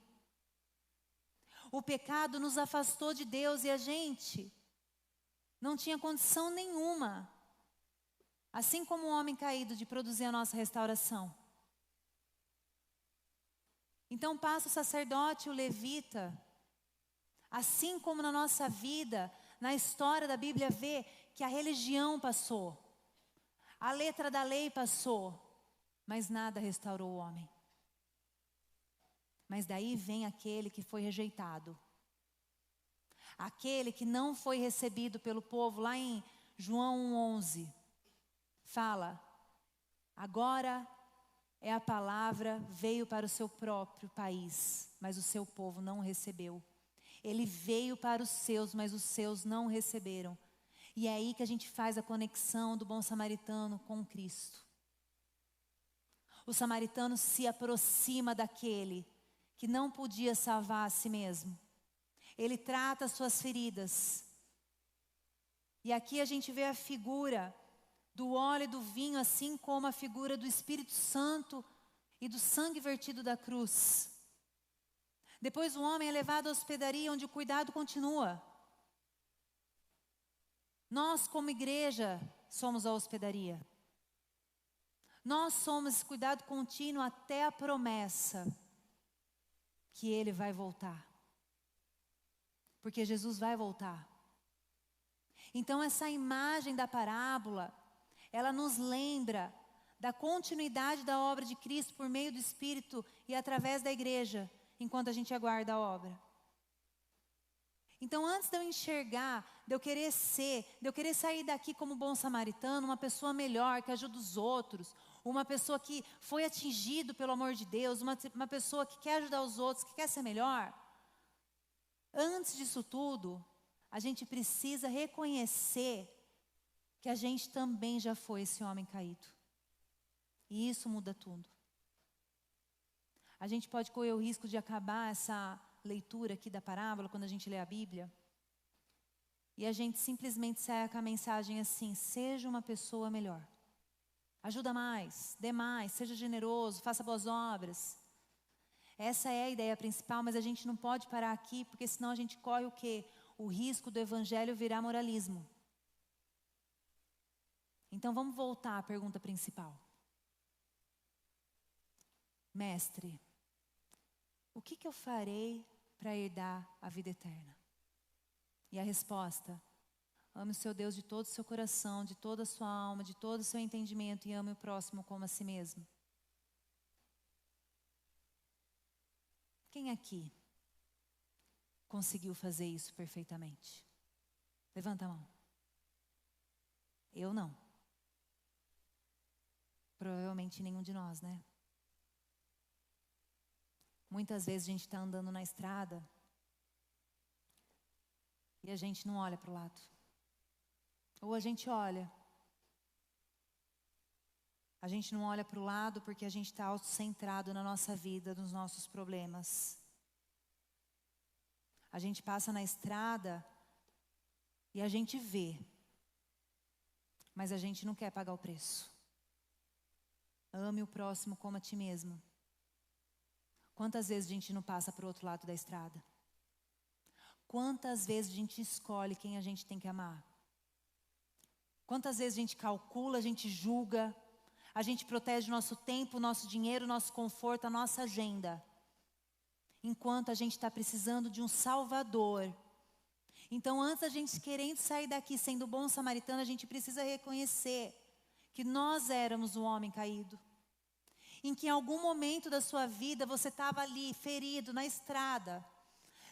O pecado nos afastou de Deus e a gente não tinha condição nenhuma, assim como o homem caído, de produzir a nossa restauração. Então passa o sacerdote e o levita, assim como na nossa vida, na história da Bíblia vê que a religião passou, a letra da lei passou, mas nada restaurou o homem. Mas daí vem aquele que foi rejeitado. Aquele que não foi recebido pelo povo, lá em João 1:11. Fala, agora é a palavra, veio para o seu próprio país, mas o seu povo não recebeu. Ele veio para os seus, mas os seus não receberam. E é aí que a gente faz a conexão do bom samaritano com Cristo. O samaritano se aproxima daquele que não podia salvar a si mesmo. Ele trata as suas feridas. E aqui a gente vê a figura do óleo e do vinho, assim como a figura do Espírito Santo e do sangue vertido da cruz. Depois o homem é levado à hospedaria, onde o cuidado continua. Nós, como igreja, somos a hospedaria. Nós somos esse cuidado contínuo até a promessa que Ele vai voltar. Porque Jesus vai voltar. Então essa imagem da parábola, ela nos lembra da continuidade da obra de Cristo por meio do Espírito e através da igreja, enquanto a gente aguarda a obra. Então antes de eu enxergar, de eu querer sair daqui como bom samaritano, uma pessoa melhor, que ajuda os outros, uma pessoa que foi atingido pelo amor de Deus, uma pessoa que quer ajudar os outros, que quer ser melhor. Antes disso tudo, a gente precisa reconhecer que a gente também já foi esse homem caído. E isso muda tudo. A gente pode correr o risco de acabar essa leitura aqui da parábola, quando a gente lê a Bíblia, e a gente simplesmente sai com a mensagem assim: seja uma pessoa melhor. Ajuda mais, dê mais, seja generoso, faça boas obras. Essa é a ideia principal, mas a gente não pode parar aqui, porque senão a gente corre o quê? O risco do evangelho virar moralismo. Então vamos voltar à pergunta principal. Mestre, o que eu farei para herdar a vida eterna? E a resposta: ame o seu Deus de todo o seu coração, de toda a sua alma, de todo o seu entendimento e ame o próximo como a si mesmo. Quem aqui conseguiu fazer isso perfeitamente? Levanta a mão. Eu não. Provavelmente nenhum de nós, né? Muitas vezes a gente está andando na estrada e a gente não olha para o lado. Ou a gente olha. A gente não olha para o lado porque a gente está autocentrado na nossa vida, nos nossos problemas. A gente passa na estrada e a gente vê, mas a gente não quer pagar o preço. Ame o próximo como a ti mesmo. Quantas vezes a gente não passa para o outro lado da estrada? Quantas vezes a gente escolhe quem a gente tem que amar? Quantas vezes a gente calcula, a gente julga, a gente protege o nosso tempo, o nosso dinheiro, o nosso conforto, a nossa agenda, enquanto a gente está precisando de um Salvador. Então, antes da gente querendo sair daqui sendo bom samaritano, a gente precisa reconhecer que nós éramos um homem caído. Em que em algum momento da sua vida você estava ali, ferido, na estrada,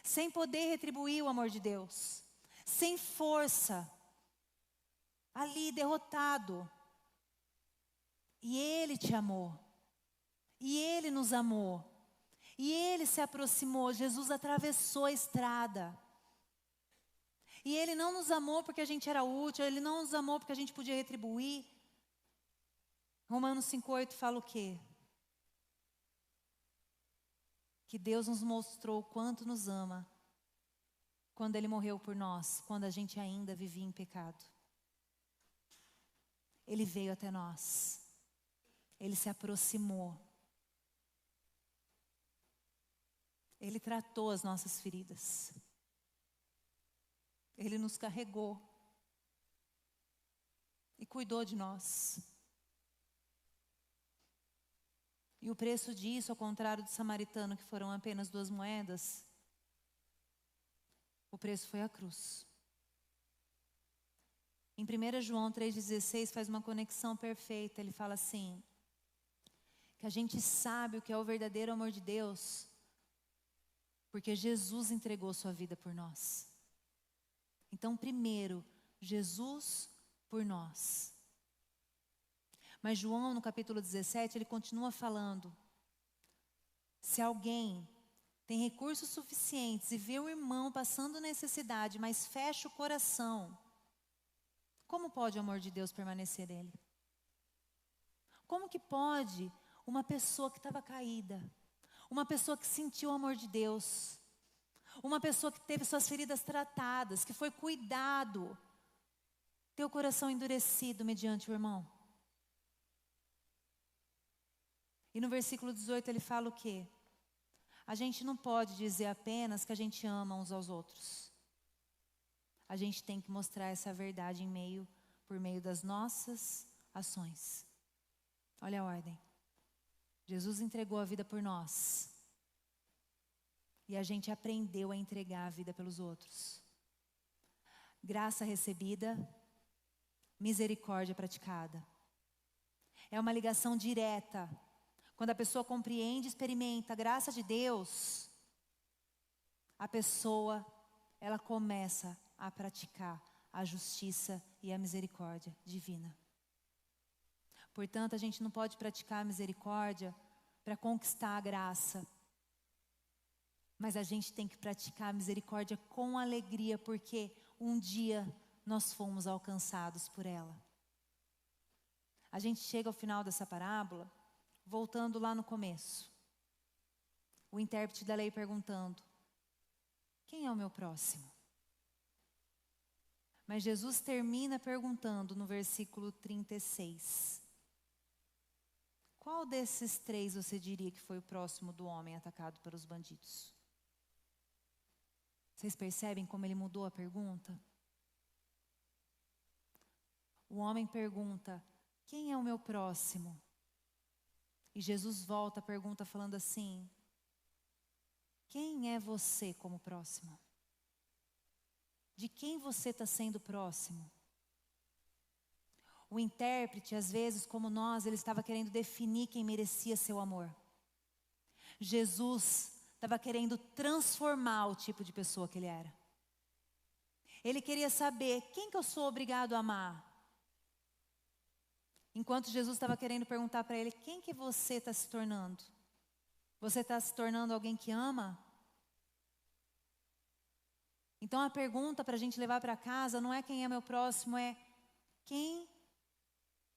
sem poder retribuir o amor de Deus, sem força, ali derrotado. E Ele te amou, e Ele nos amou, e Ele se aproximou. Jesus atravessou a estrada. E Ele não nos amou porque a gente era útil, Ele não nos amou porque a gente podia retribuir. Romanos 5,8 fala o quê? Que Deus nos mostrou o quanto nos ama quando Ele morreu por nós, quando a gente ainda vivia em pecado. Ele veio até nós. Ele se aproximou. Ele tratou as nossas feridas. Ele nos carregou e cuidou de nós. E o preço disso, ao contrário do samaritano, que foram apenas 2 moedas, o preço foi a cruz. Em 1 João 3,16 faz uma conexão perfeita. Ele fala assim, que a gente sabe o que é o verdadeiro amor de Deus, porque Jesus entregou sua vida por nós. Então, primeiro, Jesus por nós. Mas João, no capítulo 17, ele continua falando: se alguém tem recursos suficientes e vê o irmão passando necessidade, mas fecha o coração, como pode o amor de Deus permanecer nele? Como que pode uma pessoa que estava caída, uma pessoa que sentiu o amor de Deus, uma pessoa que teve suas feridas tratadas, que foi cuidado, ter o coração endurecido mediante o irmão? E no versículo 18 ele fala o quê? A gente não pode dizer apenas que a gente ama uns aos outros. A gente tem que mostrar essa verdade por meio das nossas ações. Olha a ordem. Jesus entregou a vida por nós. E a gente aprendeu a entregar a vida pelos outros. Graça recebida, misericórdia praticada. É uma ligação direta. Quando a pessoa compreende e experimenta a graça de Deus, a pessoa, ela começa a praticar a justiça e a misericórdia divina. Portanto, a gente não pode praticar a misericórdia para conquistar a graça. Mas a gente tem que praticar a misericórdia com alegria, porque um dia nós fomos alcançados por ela. A gente chega ao final dessa parábola, voltando lá no começo. O intérprete da lei perguntando: quem é o meu próximo? Mas Jesus termina perguntando no versículo 36. Qual desses 3 você diria que foi o próximo do homem atacado pelos bandidos? Vocês percebem como ele mudou a pergunta? O homem pergunta: quem é o meu próximo? E Jesus volta a pergunta falando assim: quem é você como próximo? De quem você está sendo próximo? O intérprete, às vezes, como nós, ele estava querendo definir quem merecia seu amor. Jesus estava querendo transformar o tipo de pessoa que ele era. Ele queria saber quem que eu sou obrigado a amar. Enquanto Jesus estava querendo perguntar para ele: quem que você está se tornando? Você está se tornando alguém que ama? Então a pergunta para a gente levar para casa não é quem é meu próximo, é quem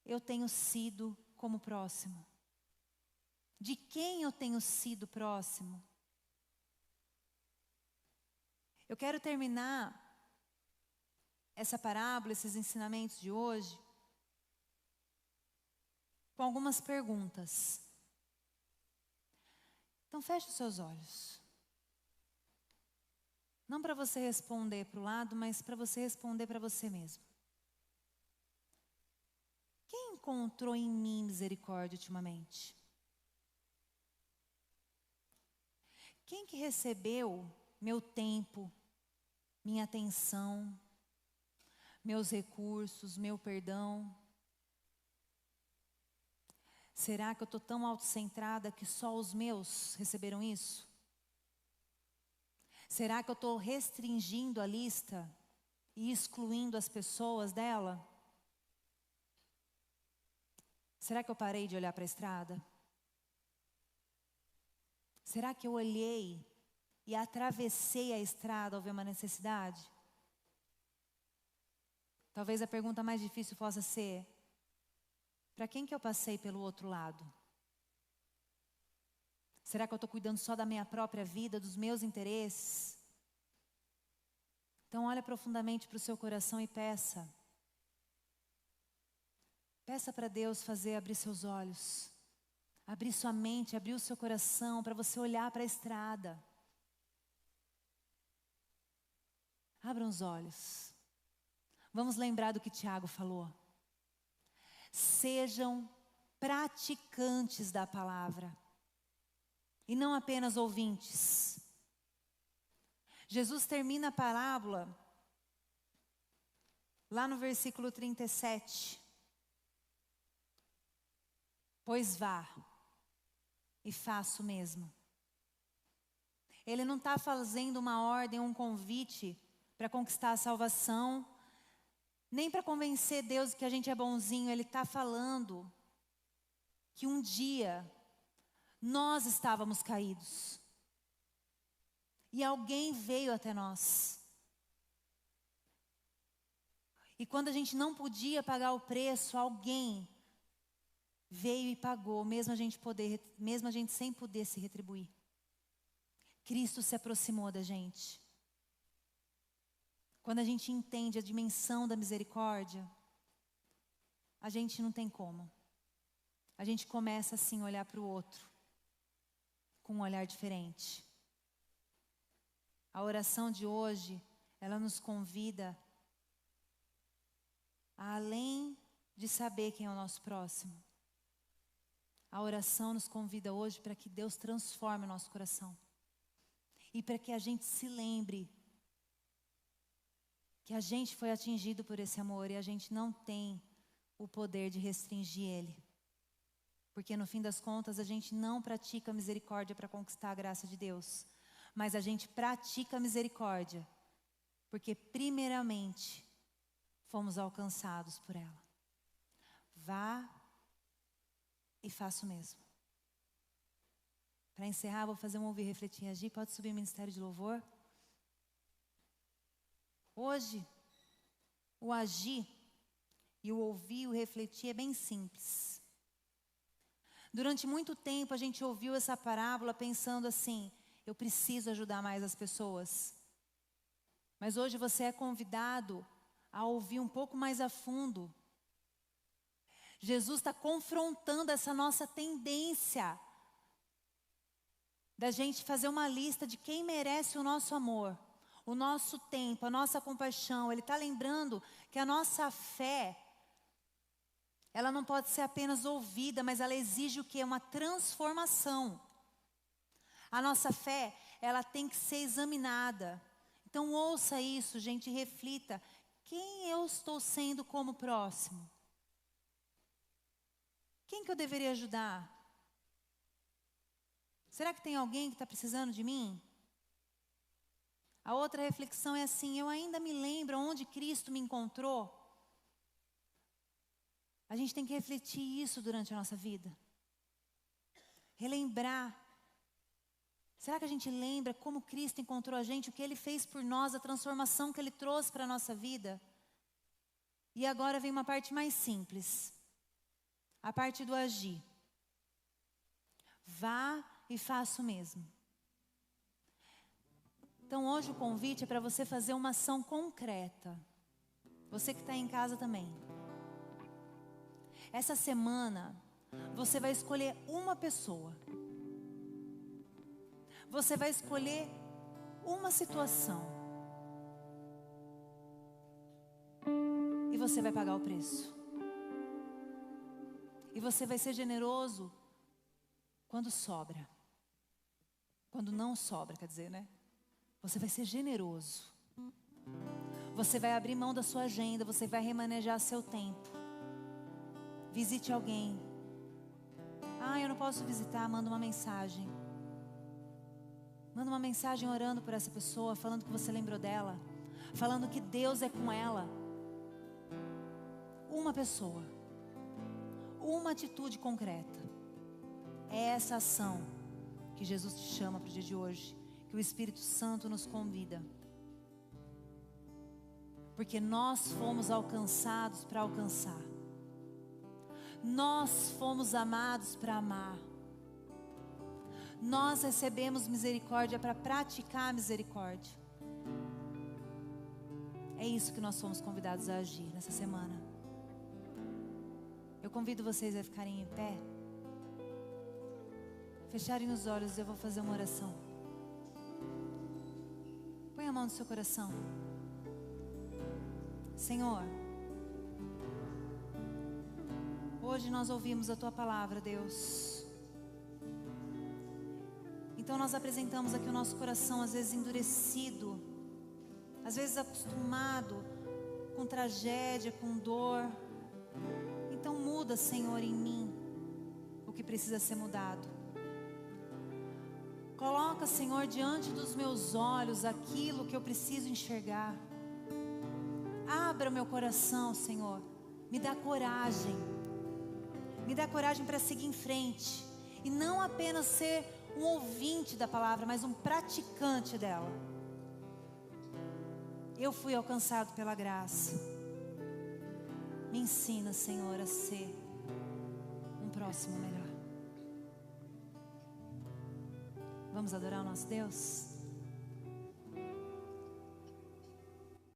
eu tenho sido como próximo. De quem eu tenho sido próximo? Eu quero terminar essa parábola, esses ensinamentos de hoje, com algumas perguntas. Então feche os seus olhos. Não para você responder para o lado, mas para você responder para você mesmo. Quem encontrou em mim misericórdia ultimamente? Quem que recebeu meu tempo, minha atenção, meus recursos, meu perdão? Será que eu estou tão autocentrada que só os meus receberam isso? Será que eu estou restringindo a lista e excluindo as pessoas dela? Será que eu parei de olhar para a estrada? Será que eu olhei e atravessei a estrada ao ver uma necessidade? Talvez a pergunta mais difícil possa ser: para quem que eu passei pelo outro lado? Será que eu estou cuidando só da minha própria vida, dos meus interesses? Então olha profundamente para o seu coração e peça. Peça para Deus fazer abrir seus olhos, abrir sua mente, abrir o seu coração para você olhar para a estrada. Abram os olhos. Vamos lembrar do que Tiago falou. Sejam praticantes da palavra e não apenas ouvintes. Jesus termina a parábola lá no versículo 37. Pois vá e faça o mesmo. Ele não está fazendo uma ordem, um convite para conquistar a salvação, nem para convencer Deus que a gente é bonzinho. Ele está falando que um dia nós estávamos caídos e alguém veio até nós. E quando a gente não podia pagar o preço, alguém veio e pagou, mesmo a gente sem poder se retribuir. Cristo se aproximou da gente. Quando a gente entende a dimensão da misericórdia, a gente não tem como. A gente começa assim a olhar para o outro com um olhar diferente. A oração de hoje, ela nos convida a, além de saber quem é o nosso próximo, a oração nos convida hoje para que Deus transforme o nosso coração. E para que a gente se lembre que a gente foi atingido por esse amor e a gente não tem o poder de restringir ele. Porque no fim das contas a gente não pratica a misericórdia para conquistar a graça de Deus. Mas a gente pratica a misericórdia porque primeiramente fomos alcançados por ela. Vá e faça o mesmo. Para encerrar, vou fazer um ouvir, refletir e agir. Pode subir o Ministério de Louvor. Hoje, o agir e o ouvir e o refletir é bem simples. Durante muito tempo a gente ouviu essa parábola pensando assim: eu preciso ajudar mais as pessoas. Mas hoje você é convidado a ouvir um pouco mais a fundo. Jesus está confrontando essa nossa tendência da gente fazer uma lista de quem merece o nosso amor, o nosso tempo, a nossa compaixão. Ele está lembrando que a nossa fé Ela não pode ser apenas ouvida, mas ela exige o quê? Uma transformação. A nossa fé, ela tem que ser examinada. Então ouça isso, gente, e reflita. Quem eu estou sendo como próximo? Quem que eu deveria ajudar? Será que tem alguém que está precisando de mim? A outra reflexão é assim: eu ainda me lembro onde Cristo me encontrou? A gente tem que refletir isso durante a nossa vida. Relembrar. Será que a gente lembra como Cristo encontrou a gente, o que Ele fez por nós, a transformação que Ele trouxe para a nossa vida? E agora vem uma parte mais simples. A parte do agir. Vá e faça o mesmo. Então hoje o convite é para você fazer uma ação concreta. Você que está em casa também. Essa semana, você vai escolher uma pessoa. Você vai escolher uma situação. E você vai pagar o preço. E você vai ser generoso quando sobra. Quando não sobra, quer dizer, né? Você vai ser generoso. Você vai abrir mão da sua agenda, você vai remanejar seu tempo. Visite alguém. Eu não posso visitar, manda uma mensagem. Manda uma mensagem orando por essa pessoa, falando que você lembrou dela, falando que Deus é com ela. Uma pessoa. Uma atitude concreta. É essa ação que Jesus te chama para o dia de hoje, que o Espírito Santo nos convida. Porque nós fomos alcançados para alcançar. Nós fomos amados para amar. Nós recebemos misericórdia para praticar a misericórdia. É isso que nós somos convidados a agir nessa semana. Eu convido vocês a ficarem em pé, fecharem os olhos, eu vou fazer uma oração. Põe a mão no seu coração. Senhor, hoje nós ouvimos a Tua palavra, Deus. Então nós apresentamos aqui o nosso coração, às vezes endurecido, às vezes acostumado com tragédia, com dor. Então muda, Senhor, em mim o que precisa ser mudado. Coloca, Senhor, diante dos meus olhos aquilo que eu preciso enxergar. Abra o meu coração, Senhor. Me dá coragem. Me dá coragem para seguir em frente. E não apenas ser um ouvinte da palavra, mas um praticante dela. Eu fui alcançado pela graça. Me ensina, Senhor, a ser um próximo melhor. Vamos adorar o nosso Deus?